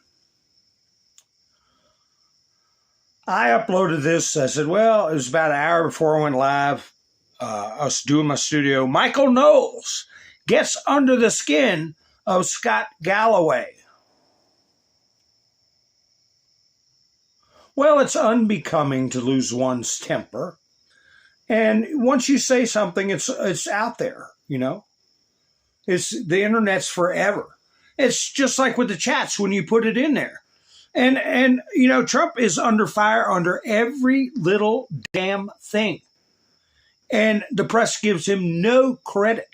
I uploaded this. I said, well, it was about an hour before I went live. I was doing my studio. Michael Knowles gets under the skin of Scott Galloway. Well, it's unbecoming to lose one's temper. And once you say something, it's out there, It's the internet's forever. It's just like with the chats when you put it in there. And Trump is under fire under every little damn thing. And the press gives him no credit.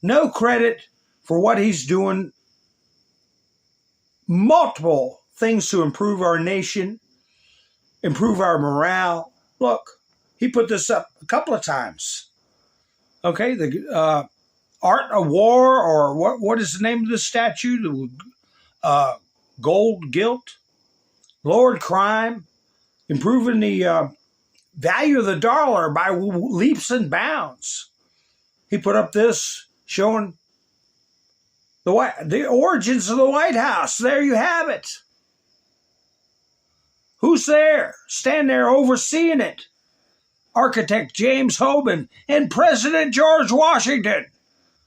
No credit for what he's doing. Multiple things to improve our nation, improve our morale. Look, he put this up a couple of times. Okay, the Art of War, or what is the name of this statue? Gold Guilt, Lord Crime, improving the value of the dollar by leaps and bounds. He put up this showing the origins of the White House. There you have it. Who's there? Stand there overseeing it. Architect James Hoban and President George Washington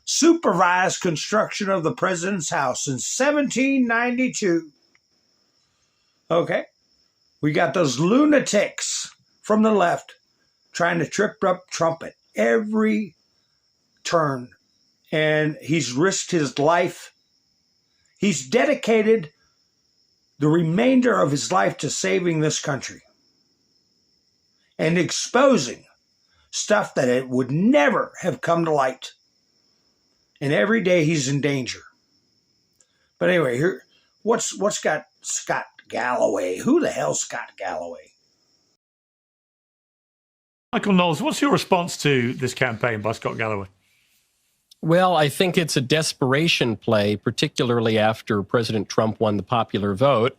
supervised construction of the president's house in 1792. Okay. We got those lunatics from the left trying to trip up Trump at every turn. And he's risked his life. He's dedicated the remainder of his life to saving this country and exposing stuff that it would never have come to light. And every day he's in danger. But anyway, here, what's got Scott Galloway? Who the hell's Scott Galloway? Michael Knowles, what's your response to this campaign by Scott Galloway? Well, I think it's a desperation play, particularly after President Trump won the popular vote,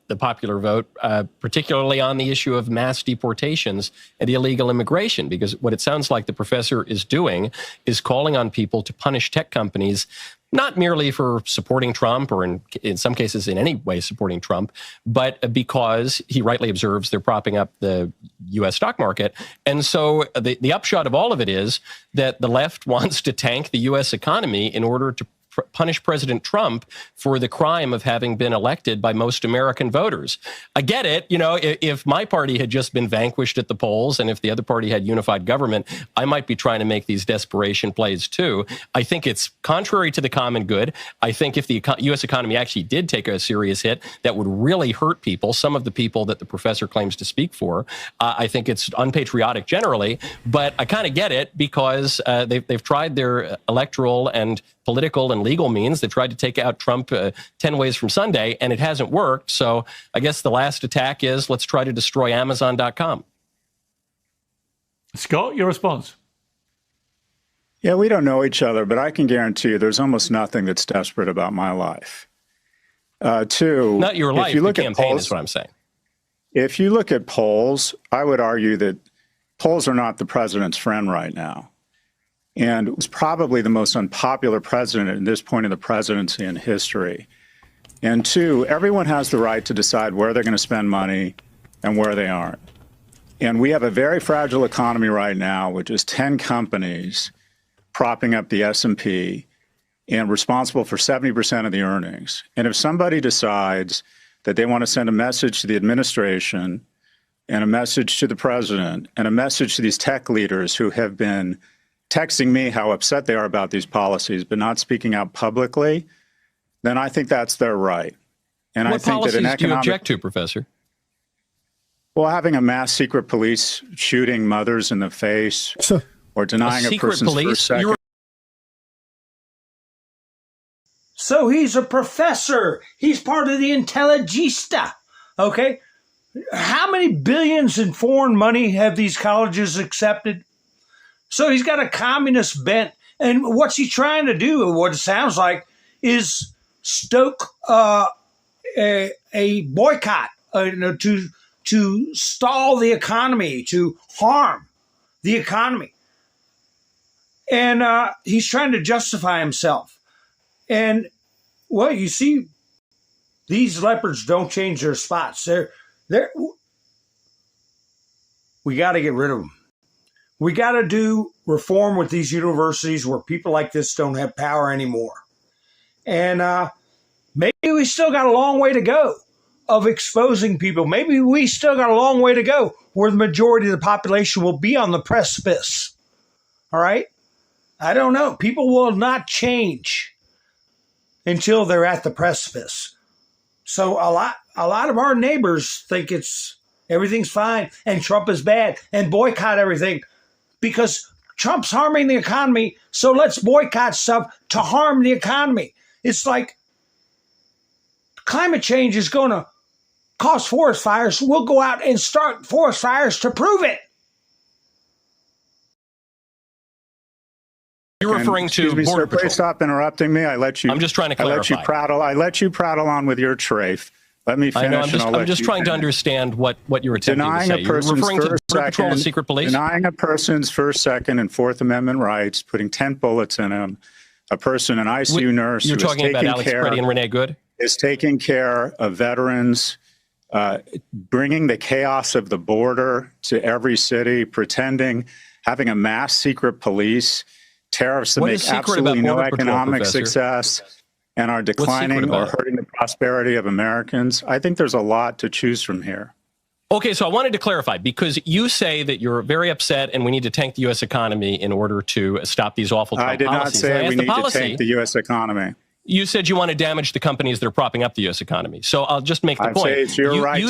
particularly on the issue of mass deportations and illegal immigration, because what it sounds like the professor is doing is calling on people to punish tech companies not merely for supporting Trump or in some cases in any way supporting Trump, but because he rightly observes they're propping up the U.S. stock market. And so the upshot of all of it is that the left wants to tank the U.S. economy in order to punish President Trump for the crime of having been elected by most American voters. I get it. You know, if my party had just been vanquished at the polls and if the other party had unified government, I might be trying to make these desperation plays too. I think it's contrary to the common good. I think if the U.S. economy actually did take a serious hit, that would really hurt people, some of the people that the professor claims to speak for. I think it's unpatriotic generally, but I kind of get it because they've tried their electoral and political and legal means. They tried to take out Trump 10 ways from Sunday, and it hasn't worked. So I guess the last attack is let's try to destroy Amazon.com. Scott, your response? Yeah, we don't know each other, but I can guarantee you there's almost nothing that's desperate about my life. Two, not your life, if you look the at campaign polls, is what I'm saying. If you look at polls, I would argue that polls are not the president's friend right now. And it was probably the most unpopular president at this point in the presidency in history. And two, everyone has the right to decide where they're going to spend money and where they aren't. And we have a very fragile economy right now, which is 10 companies propping up the S&P and responsible for 70% of the earnings. And if somebody decides that they want to send a message to the administration and a message to the president and a message to these tech leaders who have been texting me how upset they are about these policies, but not speaking out publicly, then I think that's their right. And what I think policies that an economic, do you object to, Professor? Well, having a mass secret police shooting mothers in the face or denying a person's first second. So he's a professor. He's part of the intelligista. Okay? How many billions in foreign money have these colleges accepted? So he's got a communist bent. And what's he trying to do, what it sounds like, is stoke a boycott to stall the economy, to harm the economy. And he's trying to justify himself. And, well, you see, these leopards don't change their spots. We got to get rid of them. We got to do reform with these universities where people like this don't have power anymore. And maybe we still got a long way to go of exposing people. Maybe we still got a long way to go where the majority of the population will be on the precipice. All right? I don't know. People will not change until they're at the precipice. So a lot of our neighbors think everything's fine and Trump is bad and boycott everything because Trump's harming the economy, so let's boycott stuff to harm the economy. It's like climate change is going to cause forest fires. We'll go out and start forest fires to prove it. You're referring to Excuse me, Border sir, Patrol. please stop interrupting me. I let you. I'm just trying to clarify. I let you prattle on with your trafe. Let me finish. I'm just trying to understand what you're attempting to say. Denying a person's You're referring to first, Border Patrol and second, secret police? denying a person's First, Second, and Fourth Amendment rights, putting 10 bullets in him, a person, an ICU nurse You're who is talking about taking Alex care, Preddy and Renee Good? is taking care of veterans, bringing the chaos of the border to every city, pretending, having a mass secret police, tariffs that What make is secret absolutely about no Border Patrol, economic Professor? success and are secret declining or about it? hurting the prosperity of Americans. I think there's a lot to choose from here. Okay, so I wanted to clarify, because you say that you're very upset and we need to tank the U.S. economy in order to stop these awful Trump I did policies. not And I say asked we the need to policy, tank the U.S. economy. You said you want to damage the companies that are propping up the U.S. economy. So I'll just make the I point. say it's your right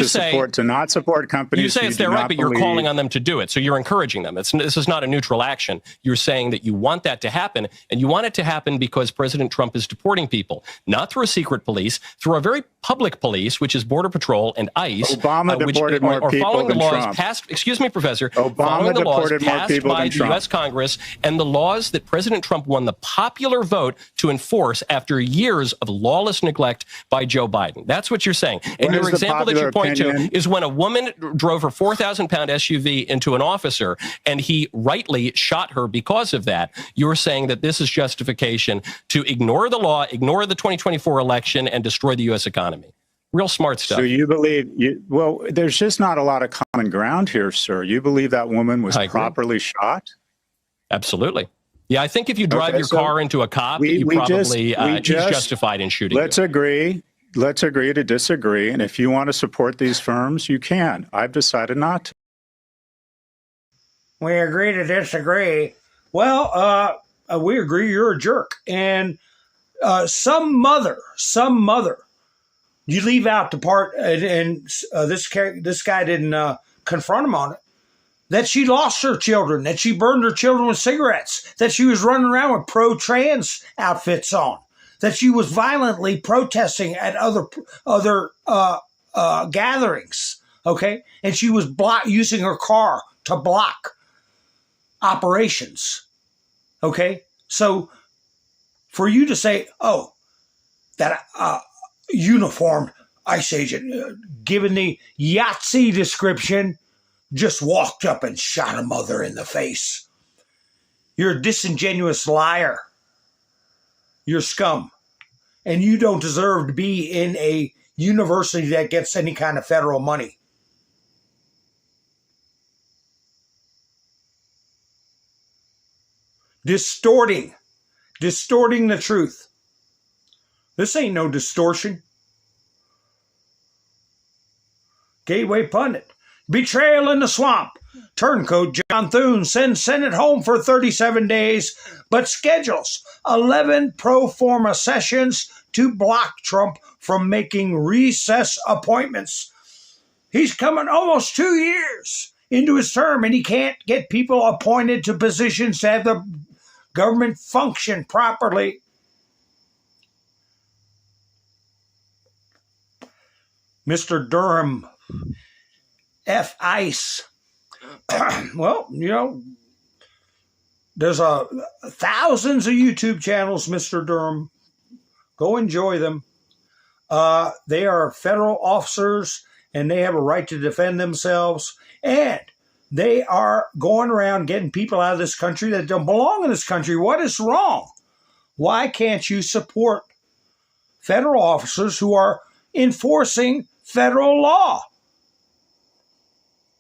to not support companies. You say who it's do their right, not but you're believe- calling on them to do it. So you're encouraging them. This is not a neutral action. You're saying that you want that to happen, and you want it to happen because President Trump is deporting people, not through a secret police, through a very public police, which is Border Patrol and ICE. Obama deported more people following than the laws Trump. passed. Excuse me, Professor. Obama following the laws deported more passed people by than the Trump. U.S. Congress and the laws that President Trump won the popular vote to enforce after years of lawless neglect by Joe Biden. That's what you're saying. And What your is the example that you popular point opinion? to is when a woman drove her 4,000-pound SUV into an officer and he rightly shot her because of that. You're saying that this is justification to ignore the law, ignore the 2024 election, and destroy the U.S. economy. Real smart stuff. So you believe, well, there's just not a lot of common ground here, sir. You believe that woman was properly shot? Absolutely. Yeah, I think if you drive your car into a cop, he's justified in shooting Let's agree to disagree. And if you want to support these firms, you can. I've decided not to. We agree to disagree. Well, we agree you're a jerk. And some mother, you leave out the part, and this guy didn't confront him on it, that she lost her children, that she burned her children with cigarettes, that she was running around with pro-trans outfits on, that she was violently protesting at other gatherings, okay? And she was using her car to block operations, okay? So for you to say, oh, that uniformed ICE agent, given the Yahtzee description, just walked up and shot a mother in the face. You're a disingenuous liar. You're scum. And you don't deserve to be in a university that gets any kind of federal money. Distorting the truth. This ain't no distortion. Gateway pundit. Betrayal in the swamp. Turncoat John Thune sends Senate home for 37 days, but schedules 11 pro forma sessions to block Trump from making recess appointments. He's coming almost 2 years into his term, and he can't get people appointed to positions to have the government function properly. Mr. Durham, F. ICE. Well, you know, there's thousands of YouTube channels, Mr. Durham. Go enjoy them. They are federal officers, and they have a right to defend themselves. And they are going around getting people out of this country that don't belong in this country. What is wrong? Why can't you support federal officers who are enforcing federal law?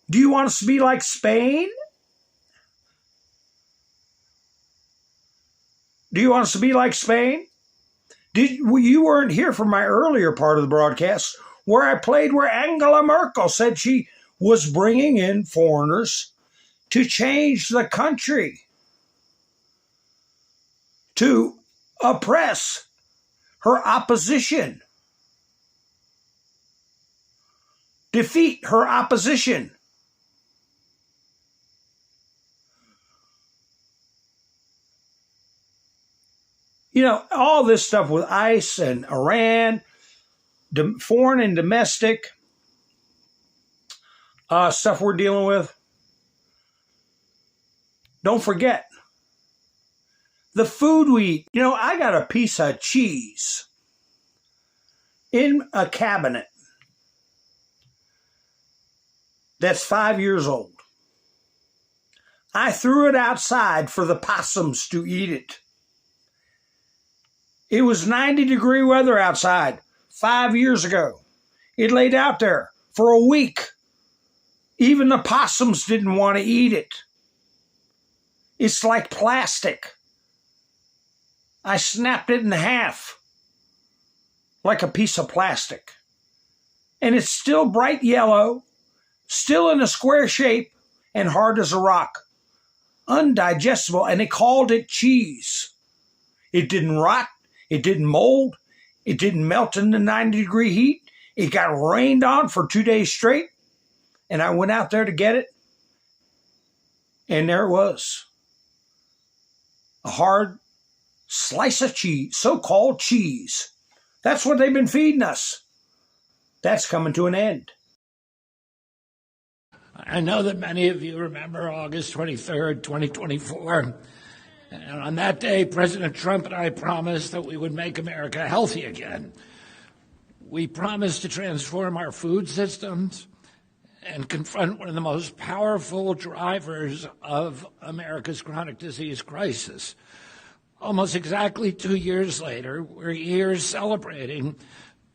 Do you want us to be like Spain? Do you want us to be like Spain? You weren't here for my earlier part of the broadcast where I played where Angela Merkel said she was bringing in foreigners to change the country, to oppress her opposition, defeat her opposition. You know, all this stuff with ICE and Iran, foreign and domestic stuff we're dealing with. Don't forget, the food we eat. You know, I got a piece of cheese in a cabinet that's 5 years old. I threw it outside for the possums to eat it. It was 90-degree weather outside 5 years ago. It laid out there for a week. Even the possums didn't want to eat it. It's like plastic. I snapped it in half like a piece of plastic. And it's still bright yellow, still in a square shape, and hard as a rock. Undigestible, and they called it cheese. It didn't rot. It didn't mold. It didn't melt in the 90-degree heat. It got rained on for 2 days straight. And I went out there to get it. And there it was. A hard slice of cheese, so-called cheese. That's what they've been feeding us. That's coming to an end. I know that many of you remember August 23rd, 2024, And on that day, President Trump and I promised that we would make America healthy again. We promised to transform our food systems and confront one of the most powerful drivers of America's chronic disease crisis. Almost exactly 2 years later, we're here celebrating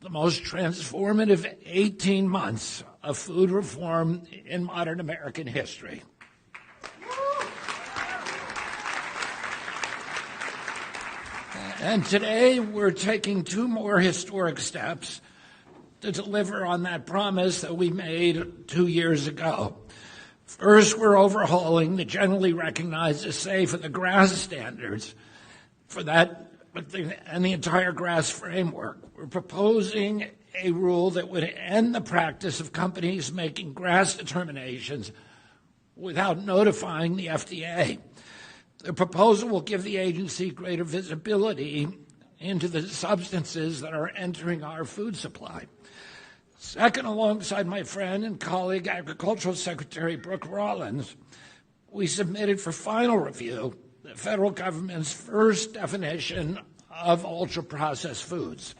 the most transformative 18 months of food reform in modern American history. And today, we're taking 2 more historic steps to deliver on that promise that we made 2 years ago. First, we're overhauling the generally recognized as safe and the GRAS standards for that and the entire GRAS framework. We're proposing a rule that would end the practice of companies making GRAS determinations without notifying the FDA. The proposal will give the agency greater visibility into the substances that are entering our food supply. Second, alongside my friend and colleague, Agricultural Secretary Brooke Rollins, we submitted for final review the federal government's first definition of ultra-processed foods.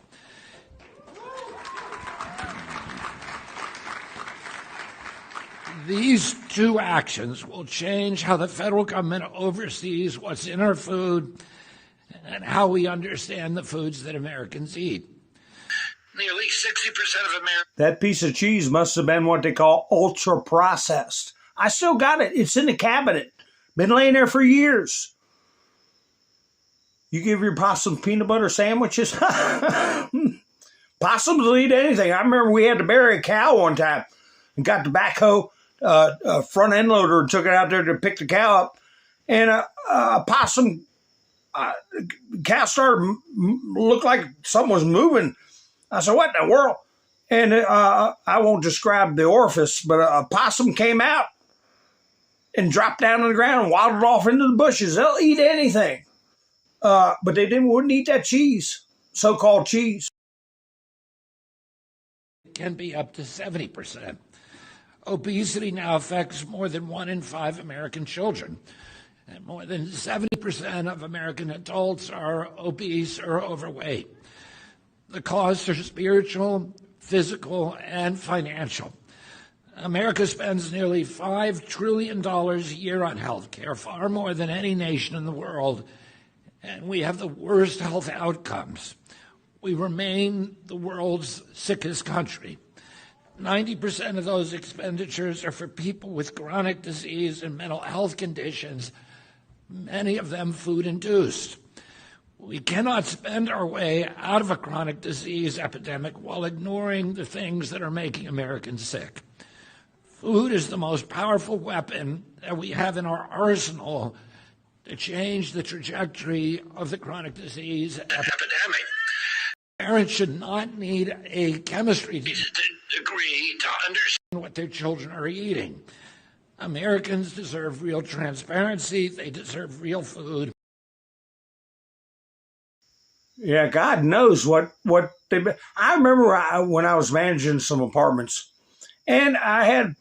These 2 actions will change how the federal government oversees what's in our food and how we understand the foods that Americans eat. Nearly 60% of Americans. That piece of cheese must have been what they call ultra-processed. I still got it. It's in the cabinet. Been laying there for years. You give your possum peanut butter sandwiches? Possums will eat anything. I remember we had to bury a cow one time and got the backhoe front end loader and took it out there to pick the cow up. And a possum, cow started looked like something was moving. I said, what in the world? And I won't describe the orifice, but a possum came out and dropped down on the ground and waddled off into the bushes. They'll eat anything. But they wouldn't eat that cheese, so-called cheese. It can be up to 70%. Obesity now affects more than 1 in 5 American children. And more than 70% of American adults are obese or overweight. The costs are spiritual, physical, and financial. America spends nearly $5 trillion a year on health care, far more than any nation in the world, and we have the worst health outcomes. We remain the world's sickest country. 90% of those expenditures are for people with chronic disease and mental health conditions, many of them food-induced. We cannot spend our way out of a chronic disease epidemic while ignoring the things that are making Americans sick. Food is the most powerful weapon that we have in our arsenal to change the trajectory of the chronic disease epidemic. Parents should not need a chemistry degree to understand what their children are eating. Americans deserve real transparency. They deserve real food. Yeah, God knows what they. I remember when I was managing some apartments, and I had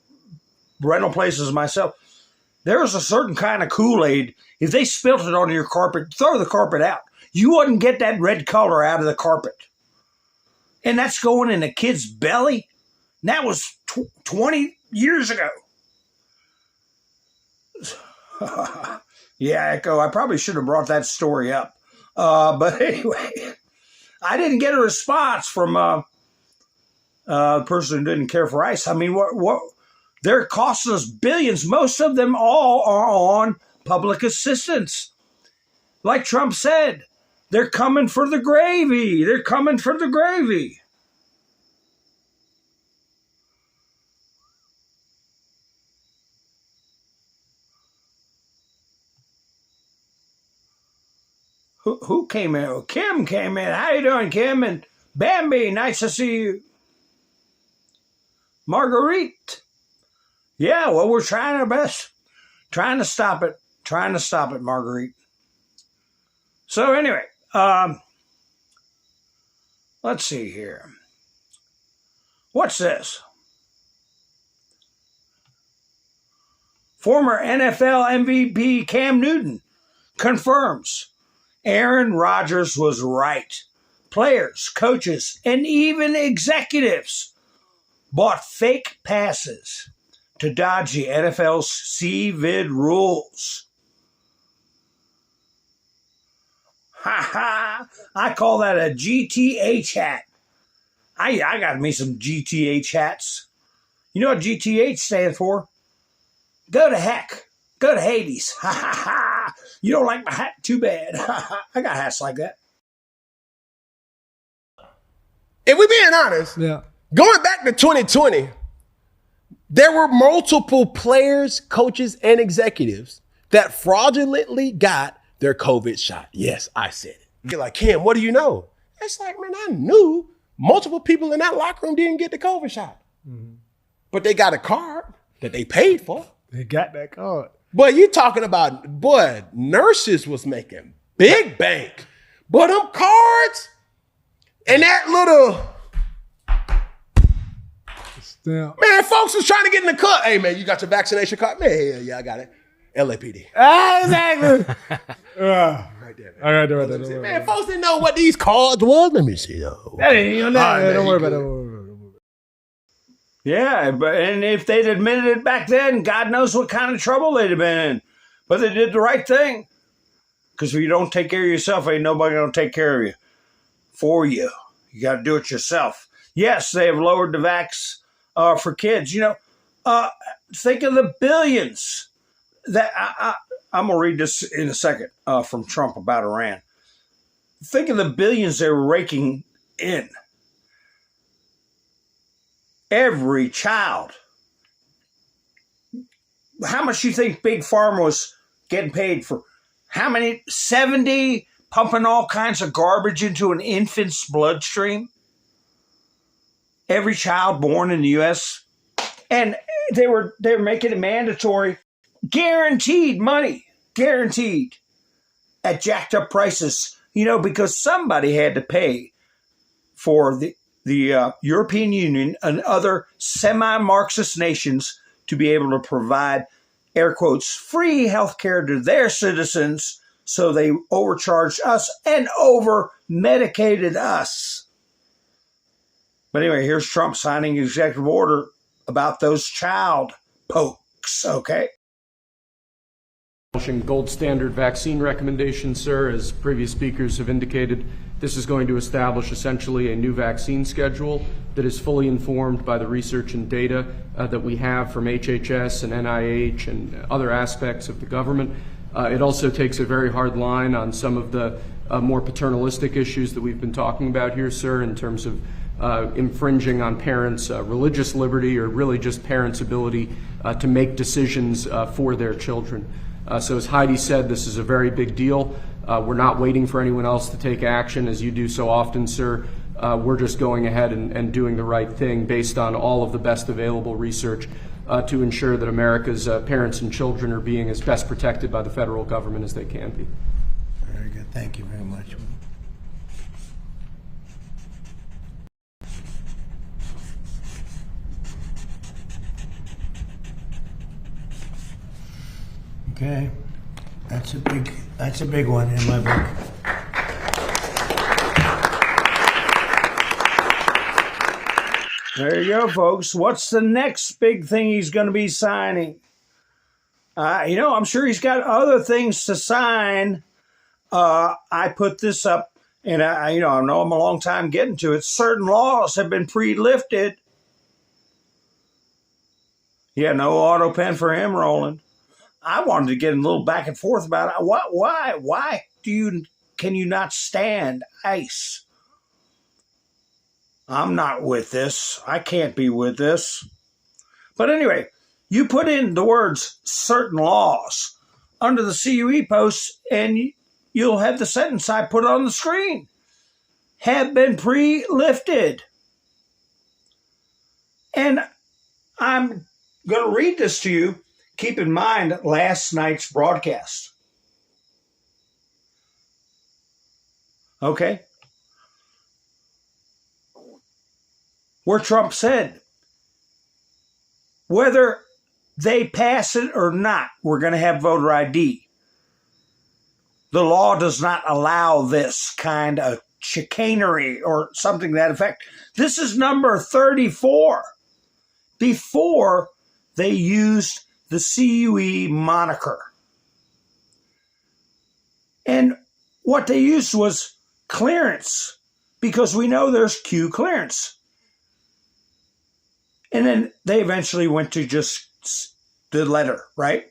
rental places myself. There was a certain kind of Kool-Aid. If they spilt it on your carpet, throw the carpet out. You wouldn't get that red color out of the carpet. And that's going in a kid's belly. And that was 20 years ago. Yeah, Echo, I probably should have brought that story up. But anyway, I didn't get a response from a person who didn't care for ice. I mean, what they're costing us billions. Most of them all are on public assistance. Like Trump said, they're coming for the gravy. They're coming for the gravy. Who came in? Oh, Kim came in. How you doing, Kim? And Bambi, nice to see you. Marguerite. Yeah, well, we're trying our best. Trying to stop it. Trying to stop it, Marguerite. So anyway, let's see here. What's this? Former NFL MVP Cam Newton confirms Aaron Rodgers was right. Players, coaches, and even executives bought fake passes to dodge the NFL's CVID rules. Ha ha! I call that a GTH hat. I got me some GTH hats. You know what GTH stands for? Go to heck. Go to Hades. Ha ha ha! You don't like my hat? Too bad. Ha ha! I got hats like that. If we're being honest, going back to 2020, there were multiple players, coaches, and executives that fraudulently got their COVID shot. Yes, I said it. You're like, Kim, what do you know? It's like, man, I knew multiple people in that locker room didn't get the COVID shot. But they got a card that they paid for. They got that card. But you talking about, boy, nurses was making big bank. But them cards and that little... Man, folks was trying to get in the cut. Hey, man, you got your vaccination card? Man, yeah, I got it. LAPD. Exactly. Right there, man. All right. Man, folks didn't know what these cards was. Let me see, though. That ain't on that. Right, Don't worry about it. Yeah, and if they'd admitted it back then, God knows what kind of trouble they'd have been in. But they did the right thing. Because if you don't take care of yourself, ain't nobody going to take care of you for you. You got to do it yourself. Yes, they have lowered the vax for kids. You know, think of the billions that I'm going to read this in a second from Trump about Iran. Think of the billions they were raking in. Every child. How much do you think Big Pharma was getting paid for? How many? 70 pumping all kinds of garbage into an infant's bloodstream? Every child born in the U.S. And they were making it mandatory. Guaranteed money. Guaranteed. At jacked up prices. You know, because somebody had to pay for the European Union and other semi-Marxist nations to be able to provide, air quotes, free healthcare to their citizens, so they overcharged us and over-medicated us. But anyway, here's Trump signing an executive order about those child pokes, okay? Gold standard vaccine recommendations, sir, as previous speakers have indicated. This is going to establish essentially a new vaccine schedule that is fully informed by the research and data that we have from HHS and NIH and other aspects of the government. It also takes a very hard line on some of the more paternalistic issues that we've been talking about here, sir, in terms of infringing on parents' religious liberty or really just parents' ability to make decisions for their children. So as Heidi said, this is a very big deal. We're not waiting for anyone else to take action, as you do so often, sir. We're just going ahead and doing the right thing based on all of the best available research to ensure that America's parents and children are being as best protected by the federal government as they can be. Very good. Thank you very much. Okay, that's a big one in my book. There you go, folks. What's the next big thing he's going to be signing? I'm sure he's got other things to sign. I put this up, and I know I'm a long time getting to it. Certain laws have been pre-lifted. Yeah, no auto pen for him, Roland. I wanted to get a little back and forth about it. Why can you not stand ICE? I'm not with this. I can't be with this. But anyway, you put in the words certain laws under the CUE post and you'll have the sentence I put on the screen. Have been pre-lifted. And I'm going to read this to you. Keep in mind last night's broadcast. Okay? Where Trump said, whether they pass it or not, we're going to have voter ID. The law does not allow this kind of chicanery or something to that effect. This is number 34 before they used the CUE moniker. And what they used was clearance, because we know there's Q clearance. And then they eventually went to just the letter, right?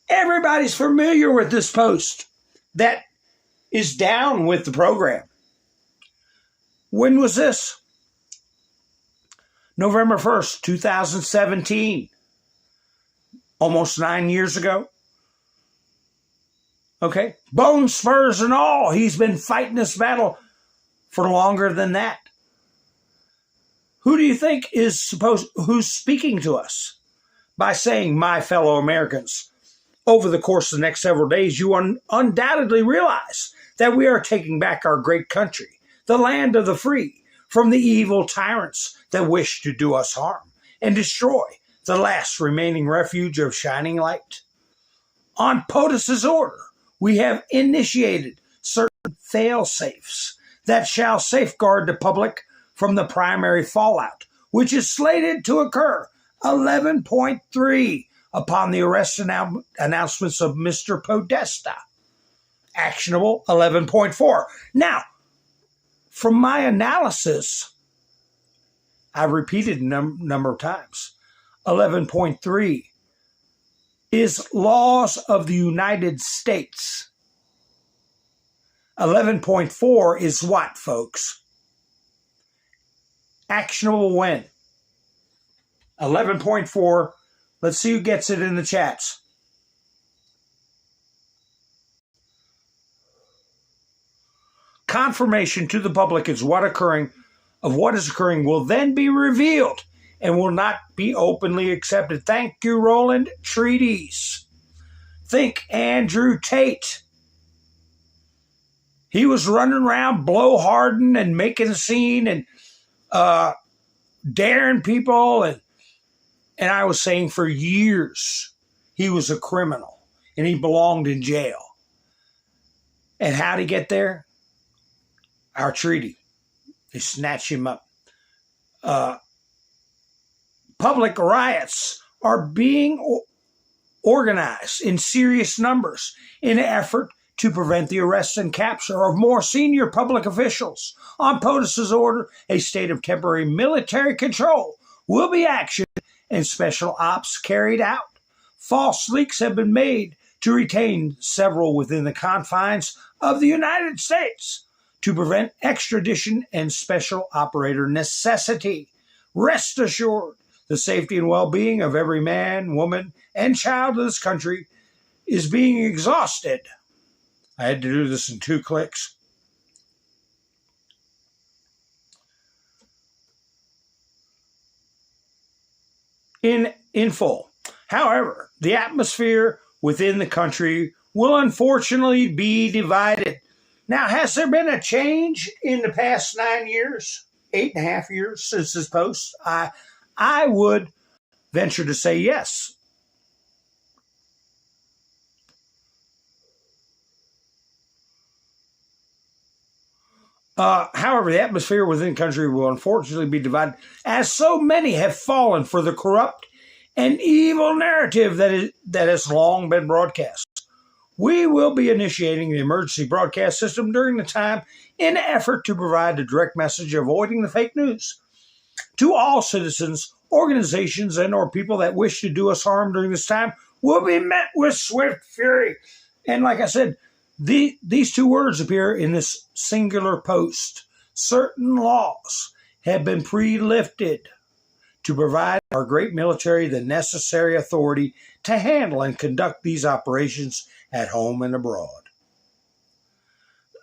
Everybody's familiar with this post that is down with the program. When was this? November 1st, 2017. Almost 9 years ago. Okay? Bone spurs and all. He's been fighting this battle for longer than that. Who do you think who's speaking to us by saying, my fellow Americans? Over the course of the next several days, you undoubtedly realize that we are taking back our great country, the land of the free, from the evil tyrants that wish to do us harm and destroy the last remaining refuge of shining light. On POTUS's order, we have initiated certain fail-safes that shall safeguard the public from the primary fallout, which is slated to occur 11.3 upon the arrest announcements of Mr. Podesta. Actionable 11.4. Now, from my analysis, I've repeated a number of times, 11.3 is laws of the United States. 11.4 is what, folks? Actionable when? 11.4. Let's see who gets it in the chats. Confirmation to the public of what is occurring will then be revealed and will not be openly accepted. Thank you, Roland. Treaties. Think Andrew Tate. He was running around blowharding and making a scene and daring people. And I was saying for years he was a criminal and he belonged in jail. And how'd he get there? Our treaty. They snatched him up. Public riots are being organized in serious numbers in an effort to prevent the arrest and capture of more senior public officials. On POTUS's order, a state of temporary military control will be actioned and special ops carried out. False leaks have been made to retain several within the confines of the United States to prevent extradition and special operator necessity. Rest assured, the safety and well-being of every man, woman, and child of this country is being exhausted. I had to do this in 2 clicks. In full. However, the atmosphere within the country will unfortunately be divided. Now, has there been a change in the past 9 years, 8.5 years since this post? I would venture to say yes. However, the atmosphere within the country will unfortunately be divided, as so many have fallen for the corrupt and evil narrative that has long been broadcast. We will be initiating the emergency broadcast system during the time in an effort to provide a direct message avoiding the fake news to all citizens, organizations, and or people that wish to do us harm during this time will be met with swift fury. And like I said, these 2 words appear in this singular post. Certain laws have been pre-lifted to provide our great military the necessary authority to handle and conduct these operations at home and abroad.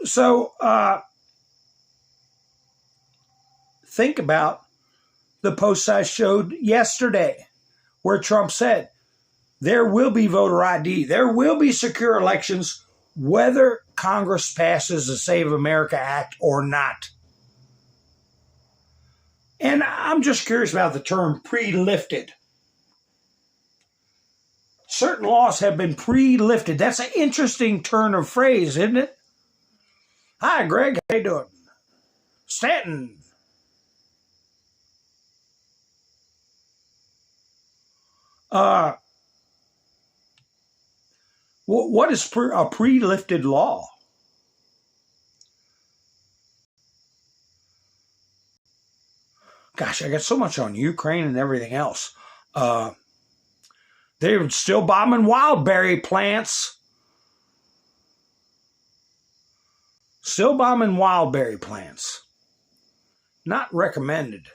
So think about the post I showed yesterday where Trump said there will be voter ID, there will be secure elections, whether Congress passes the Save America Act or not. And I'm just curious about the term pre-lifted. certain laws have been pre-lifted. That's an interesting turn of phrase, isn't it? Hi, Greg. How you doing? Stanton. What is a pre-lifted law? Gosh, I got so much on Ukraine and everything else. They're still bombing wildberry plants. Still bombing wildberry plants. Not recommended.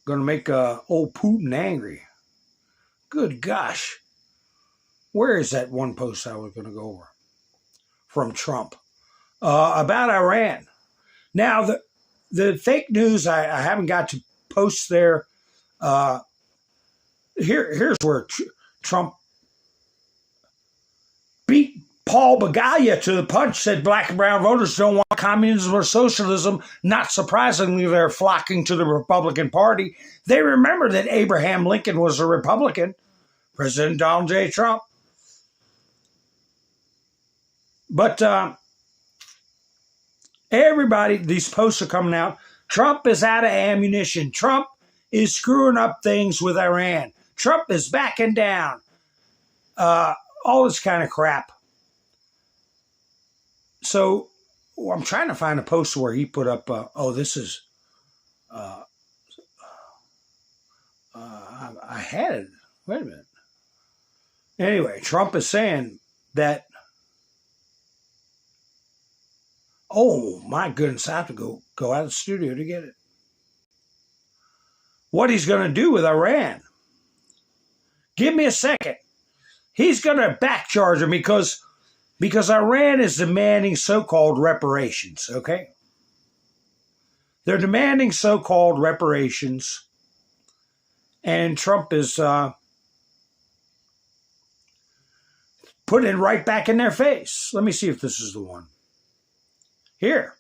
Going to make old Putin angry. Good gosh. Where is that one post I was going to go over? From Trump. About Iran. Now, the fake news, I haven't got to post there. Here's where Trump beat Paul Bagaya to the punch, said black and brown voters don't want communism or socialism. Not surprisingly, they're flocking to the Republican Party. They remember that Abraham Lincoln was a Republican, President Donald J. Trump. But everybody, these posts are coming out. Trump is out of ammunition. Trump is screwing up things with Iran. Trump is backing down. All this kind of crap. So I'm trying to find a post where he put up, this is, I had it. Wait a minute. Anyway, Trump is saying that, oh my goodness, I have to go out of the studio to get it. What he's going to do with Iran. Give me a second. He's going to backcharge him because Iran is demanding so-called reparations, okay? They're demanding so-called reparations, and Trump is putting it right back in their face. Let me see if this is the one. Here.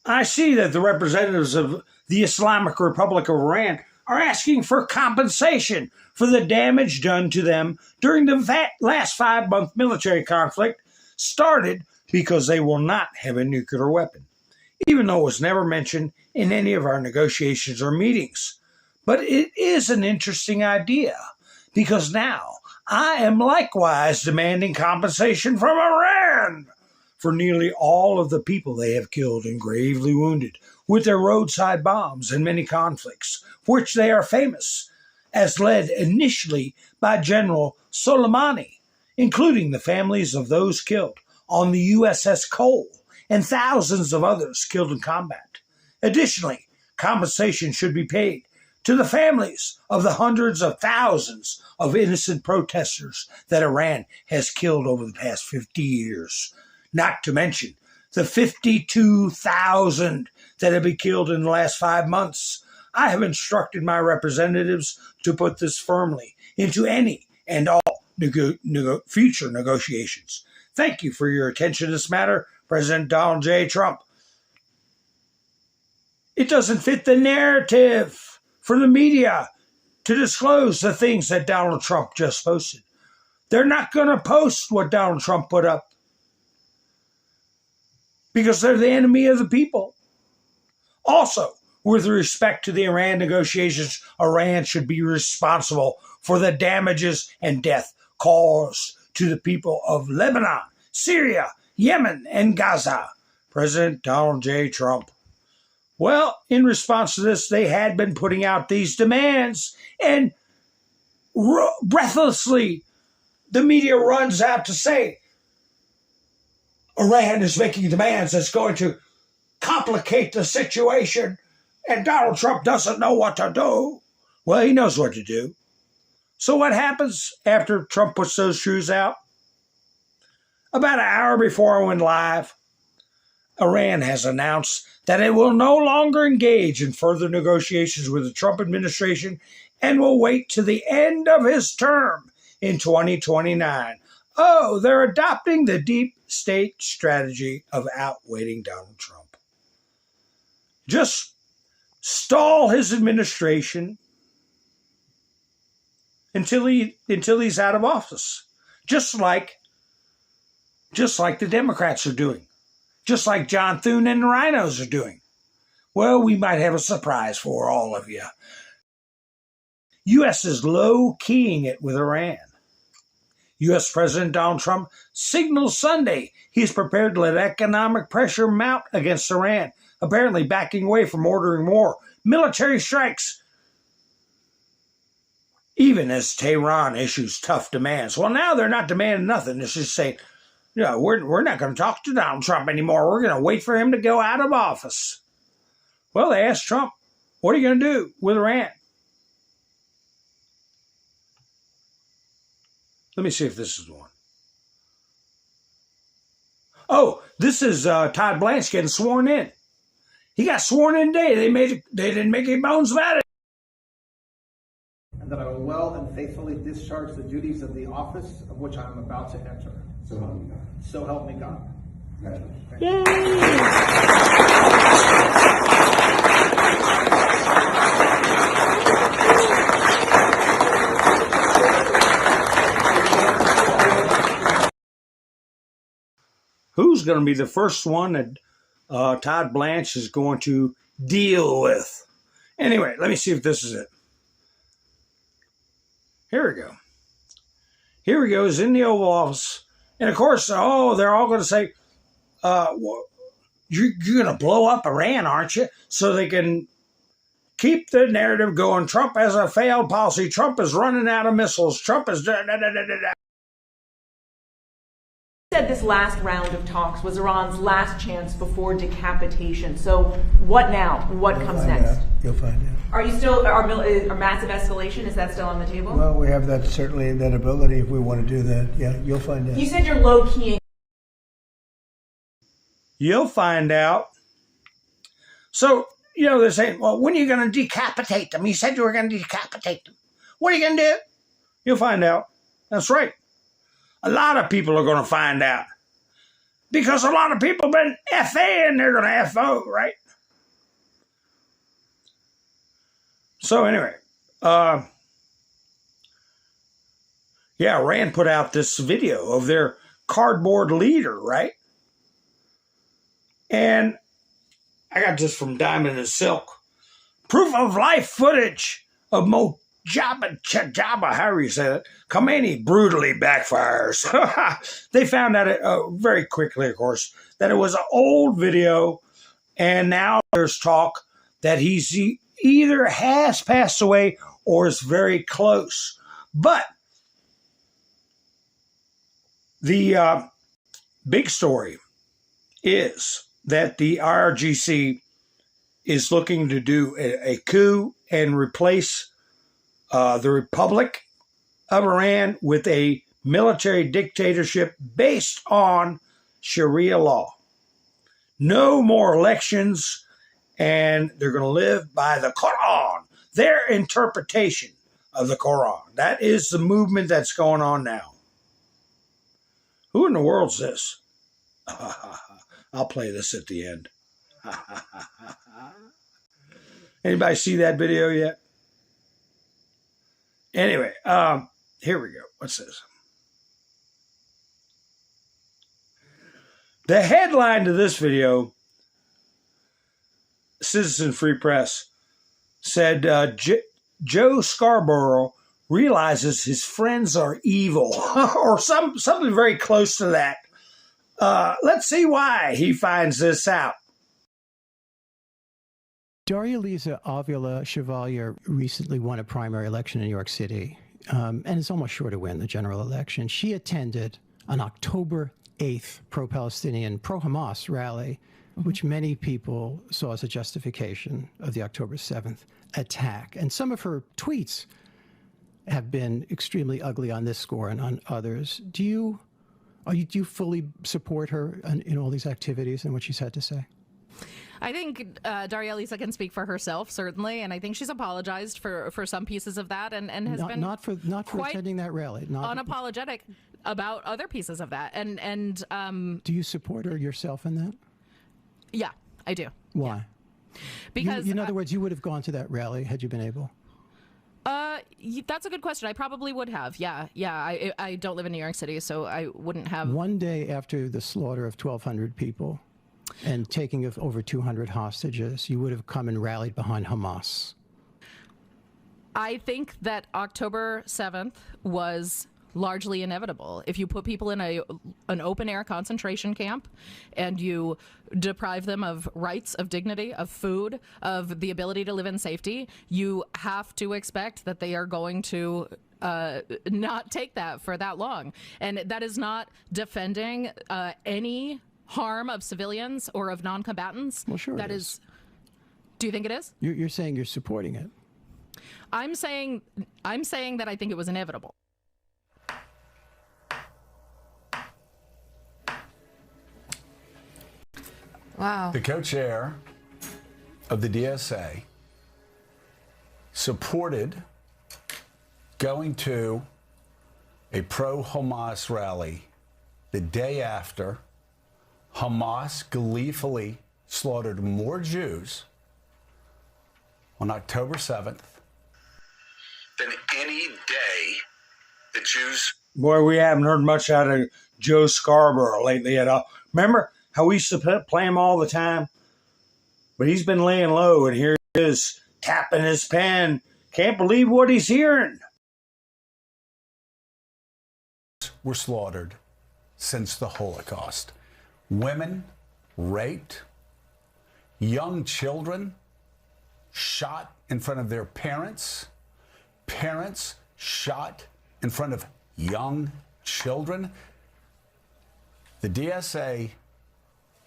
I see that the representatives of the Islamic Republic of Iran are asking for compensation for the damage done to them during the last 5-month military conflict started because they will not have a nuclear weapon, even though it was never mentioned in any of our negotiations or meetings. But it is an interesting idea because now I am likewise demanding compensation from Iran for nearly all of the people they have killed and gravely wounded with their roadside bombs in many conflicts, for which they are famous, as led initially by General Soleimani, including the families of those killed on the USS Cole and thousands of others killed in combat. Additionally, compensation should be paid to the families of the hundreds of thousands of innocent protesters that Iran has killed over the past 50 years. Not to mention the 52,000 that have been killed in the last 5 months. I have instructed my representatives to put this firmly into any and all future negotiations. Thank you for your attention to this matter, President Donald J. Trump. It doesn't fit the narrative for the media to disclose the things that Donald Trump just posted. They're not going to post what Donald Trump put up because they're the enemy of the people. Also, with respect to the Iran negotiations, Iran should be responsible for the damages and death caused to the people of Lebanon, Syria, Yemen, and Gaza. President Donald J. Trump. Well, in response to this, they had been putting out these demands, and breathlessly, the media runs out to say, Iran is making demands that's going to complicate the situation, and Donald Trump doesn't know what to do. Well, he knows what to do. So what happens after Trump puts those shoes out? About an hour before I went live, Iran has announced that it will no longer engage in further negotiations with the Trump administration and will wait to the end of his term in 2029. Oh, they're adopting the deep state strategy of outweighting Donald Trump. Just stall his administration until he's out of office, just like the Democrats are doing, just like John Thune and the Rhinos are doing. Well, we might have a surprise for all of you. U.S. is low-keying it with Iran. U.S. President Donald Trump signals Sunday he's prepared to let economic pressure mount against Iran, apparently backing away from ordering more military strikes, even as Tehran issues tough demands. Well, now they're not demanding nothing. It's just saying, we're not going to talk to Donald Trump anymore. We're going to wait for him to go out of office. Well, they asked Trump, what are you going to do with Iran? Let me see if this is the one. Oh, this is Todd Blanche getting sworn in. He got sworn in today. They didn't make any bones about it. And that I will well and faithfully discharge the duties of the office of which I am about to enter. So help me God. So help me God. Who's going to be the first one that Todd Blanche is going to deal with? Anyway, let me see if this is it. Here we go. Here he goes in the Oval Office. And of course, they're all going to say, you're going to blow up Iran, aren't you? So they can keep the narrative going. Trump has a failed policy. Trump is running out of missiles. Trump is... Said this last round of talks was Iran's last chance before decapitation. So what now? What comes next? You'll find out. Are you still, are massive escalation, is that still on the table? Well, we have that, certainly that ability if we want to do that. Yeah, you'll find out. You said you're low-keying. You'll find out. So, they're saying, well, when are you going to decapitate them? You said you were going to decapitate them. What are you going to do? You'll find out. That's right. A lot of people are going to find out. Because a lot of people have been FA and they're going to FO, right? So anyway, Iran put out this video of their cardboard leader, right? And I got this from Diamond and Silk. Proof of life footage of Jabba, however you say that, Khomeini brutally backfires. They found out very quickly, of course, that it was an old video, and now there's talk that he's either has passed away or is very close. But the big story is that the IRGC is looking to do a coup and replace the Republic of Iran with a military dictatorship based on Sharia law. No more elections, and they're going to live by the Quran, their interpretation of the Quran. That is the movement that's going on now. Who in the world's this? I'll play this at the end. Anybody see that video yet? Anyway, here we go. What's this? The headline to this video, Citizen Free Press, said Joe Scarborough realizes his friends are evil, or something very close to that. Let's see why he finds this out. Daria Lisa Avila Chevalier recently won a primary election in New York City, and is almost sure to win the general election. She attended an October 8th pro-Palestinian, pro-Hamas rally, which many people saw as a justification of the October 7th attack. And some of her tweets have been extremely ugly on this score and on others. Do you fully support her in all these activities and what she's had to say? I think Daria Lisa can speak for herself, certainly, and I think she's apologized for some pieces of that and has been not for quite attending that rally. Unapologetic about other pieces of that. And do you support her yourself in that? Yeah, I do. Why? Because in other words, you would have gone to that rally had you been able. That's a good question. I probably would have. Yeah. I don't live in New York City, so I wouldn't have. One day after the slaughter of 1,200 people and taking of over 200 hostages, you would have come and rallied behind Hamas. I think that October 7th was largely inevitable. If you put people in an open air concentration camp and you deprive them of rights, of dignity, of food, of the ability to live in safety, you have to expect that they are going to not take that for that long. And that is not defending any harm of civilians or of non-combatants. Well, sure. That is. Do you think it is? You're saying you're supporting it. I'm saying that I think it was inevitable. Wow. The co-chair of the DSA supported going to a pro-Hamas rally the day after Hamas gleefully slaughtered more Jews on October 7th than any day the Jews. Boy, we haven't heard much out of Joe Scarborough lately at all. Remember how we used to play him all the time? But he's been laying low, and here he is tapping his pen. Can't believe what he's hearing. Were slaughtered since the Holocaust. Women raped, young children shot in front of their parents, parents shot in front of young children. The DSA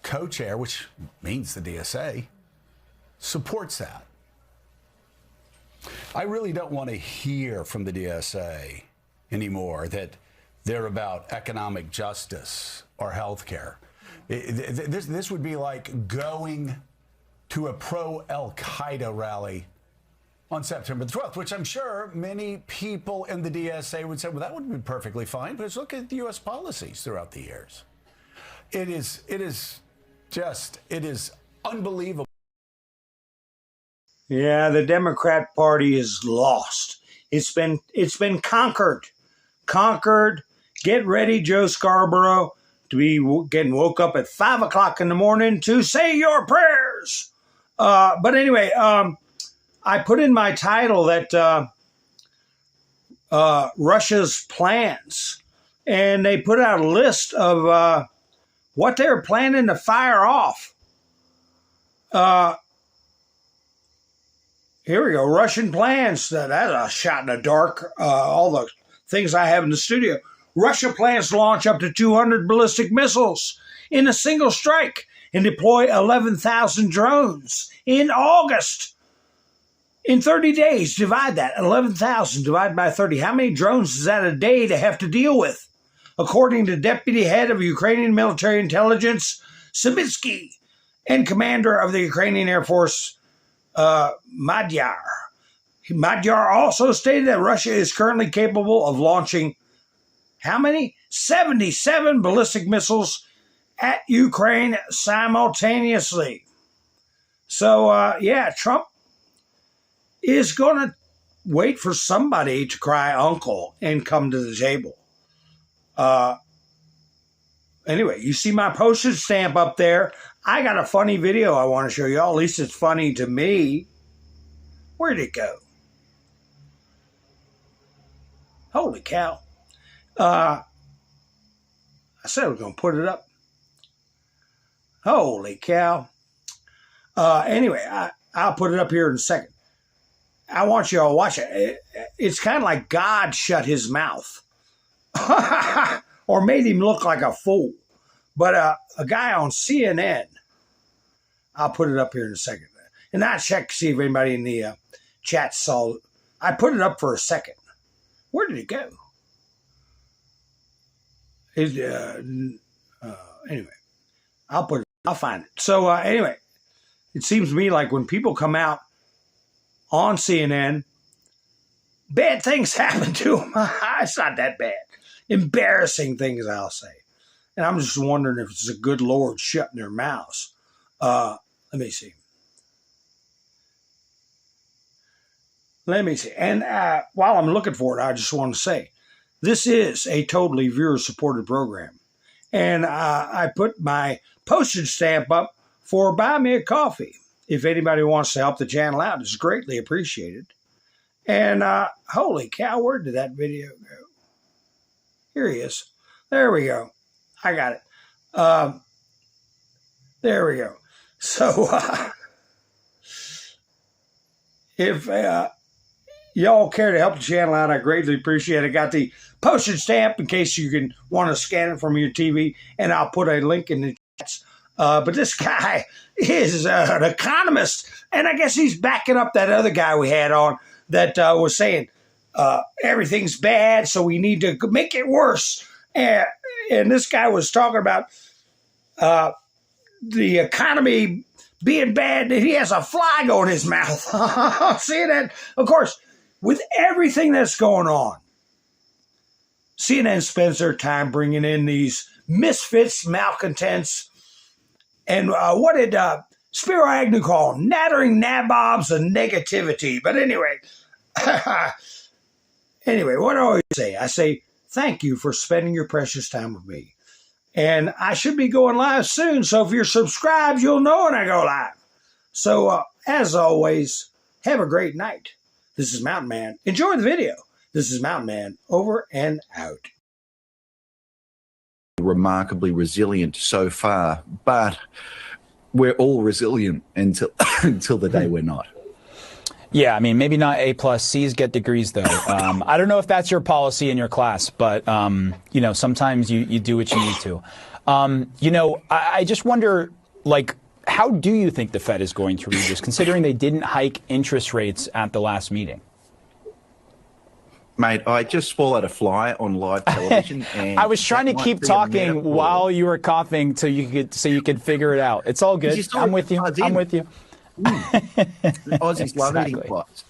co-chair, which means the DSA, supports that. I really don't want to hear from the DSA anymore that they're about economic justice or health care. This would be like going to a pro-Al-Qaeda rally on September the 12th, which I'm sure many people in the DSA would say, well, that would be perfectly fine, but let's look at the U.S. policies throughout the years. It is unbelievable. Yeah, the Democrat Party is lost. It's been conquered. Get ready, Joe Scarborough, to be getting woke up at 5 o'clock in the morning to say your prayers. But anyway, I put in my title that Russia's plans, and they put out a list of what they were planning to fire off. Here we go. Russian plans. That's a shot in the dark. All the things I have in the studio. Russia plans to launch up to 200 ballistic missiles in a single strike and deploy 11,000 drones in August. In 30 days, divide that. 11,000 divided by 30. How many drones is that a day to have to deal with? According to Deputy Head of Ukrainian Military Intelligence, Sabitsky, and Commander of the Ukrainian Air Force, Magyar. Magyar also stated that Russia is currently capable of launching how many? 77 ballistic missiles at Ukraine simultaneously. So, yeah, Trump is going to wait for somebody to cry uncle and come to the table. Anyway, you see my postage stamp up there. I got a funny video I want to show y'all. At least it's funny to me. Where'd it go? Holy cow. I said I was going to put it up. Holy cow. Anyway, I'll put it up here in a second. I want you all to watch it. It's kind of like God shut his mouth. Or made him look like a fool. But a guy on CNN, I'll put it up here in a second. And I check to see if anybody in the chat saw it. I put it up for a second. Where did it go? Anyway, I'll find it. So anyway, it seems to me like when people come out on CNN, bad things happen to them. It's not that bad. Embarrassing things, I'll say. And I'm just wondering if it's a good Lord shutting their mouths. Let me see. Let me see. And while I'm looking for it, I just want to say, this is a totally viewer-supported program. And I put my postage stamp up for Buy Me a Coffee. If anybody wants to help the channel out, it's greatly appreciated. And holy cow, where did that video go? Here he is. There we go. I got it. There we go. So if y'all care to help the channel out, I greatly appreciate it. I got the postage stamp in case you can want to scan it from your TV, and I'll put a link in the chats. But this guy is an economist, and I guess he's backing up that other guy we had on that was saying everything's bad, so we need to make it worse. And this guy was talking about the economy being bad, and he has a fly going in his mouth. See that? Of course, with everything that's going on, CNN spends their time bringing in these misfits, malcontents, and what did Spiro Agnew call them? Nattering nabobs of negativity. But anyway, what do I always say? I say, thank you for spending your precious time with me. And I should be going live soon, so if you're subscribed, you'll know when I go live. So, as always, have a great night. This is Mountain Man. Enjoy the video. This is Mountain Man, over and out. Remarkably resilient so far, but we're all resilient until the day we're not. Yeah, I mean, maybe not A+. C's get degrees, though. I don't know if that's your policy in your class, but, you know, sometimes you do what you need to. You know, I just wonder, like, how do you think the Fed is going to read this, considering they didn't hike interest rates at the last meeting? Mate, I just swallowed a fly on live television. And I was trying to keep talking while you were coughing so you could figure it out. It's all good. I'm with you. I'm with you. Aussies love eating flies.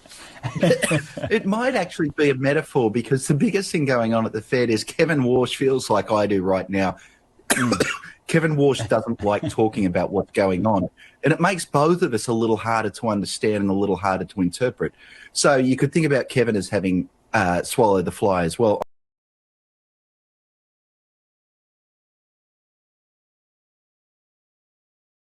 It might actually be a metaphor, because the biggest thing going on at the Fed is Kevin Walsh feels like I do right now. Kevin Walsh doesn't like talking about what's going on, and it makes both of us a little harder to understand and a little harder to interpret. So you could think about Kevin as having swallowed the fly as well.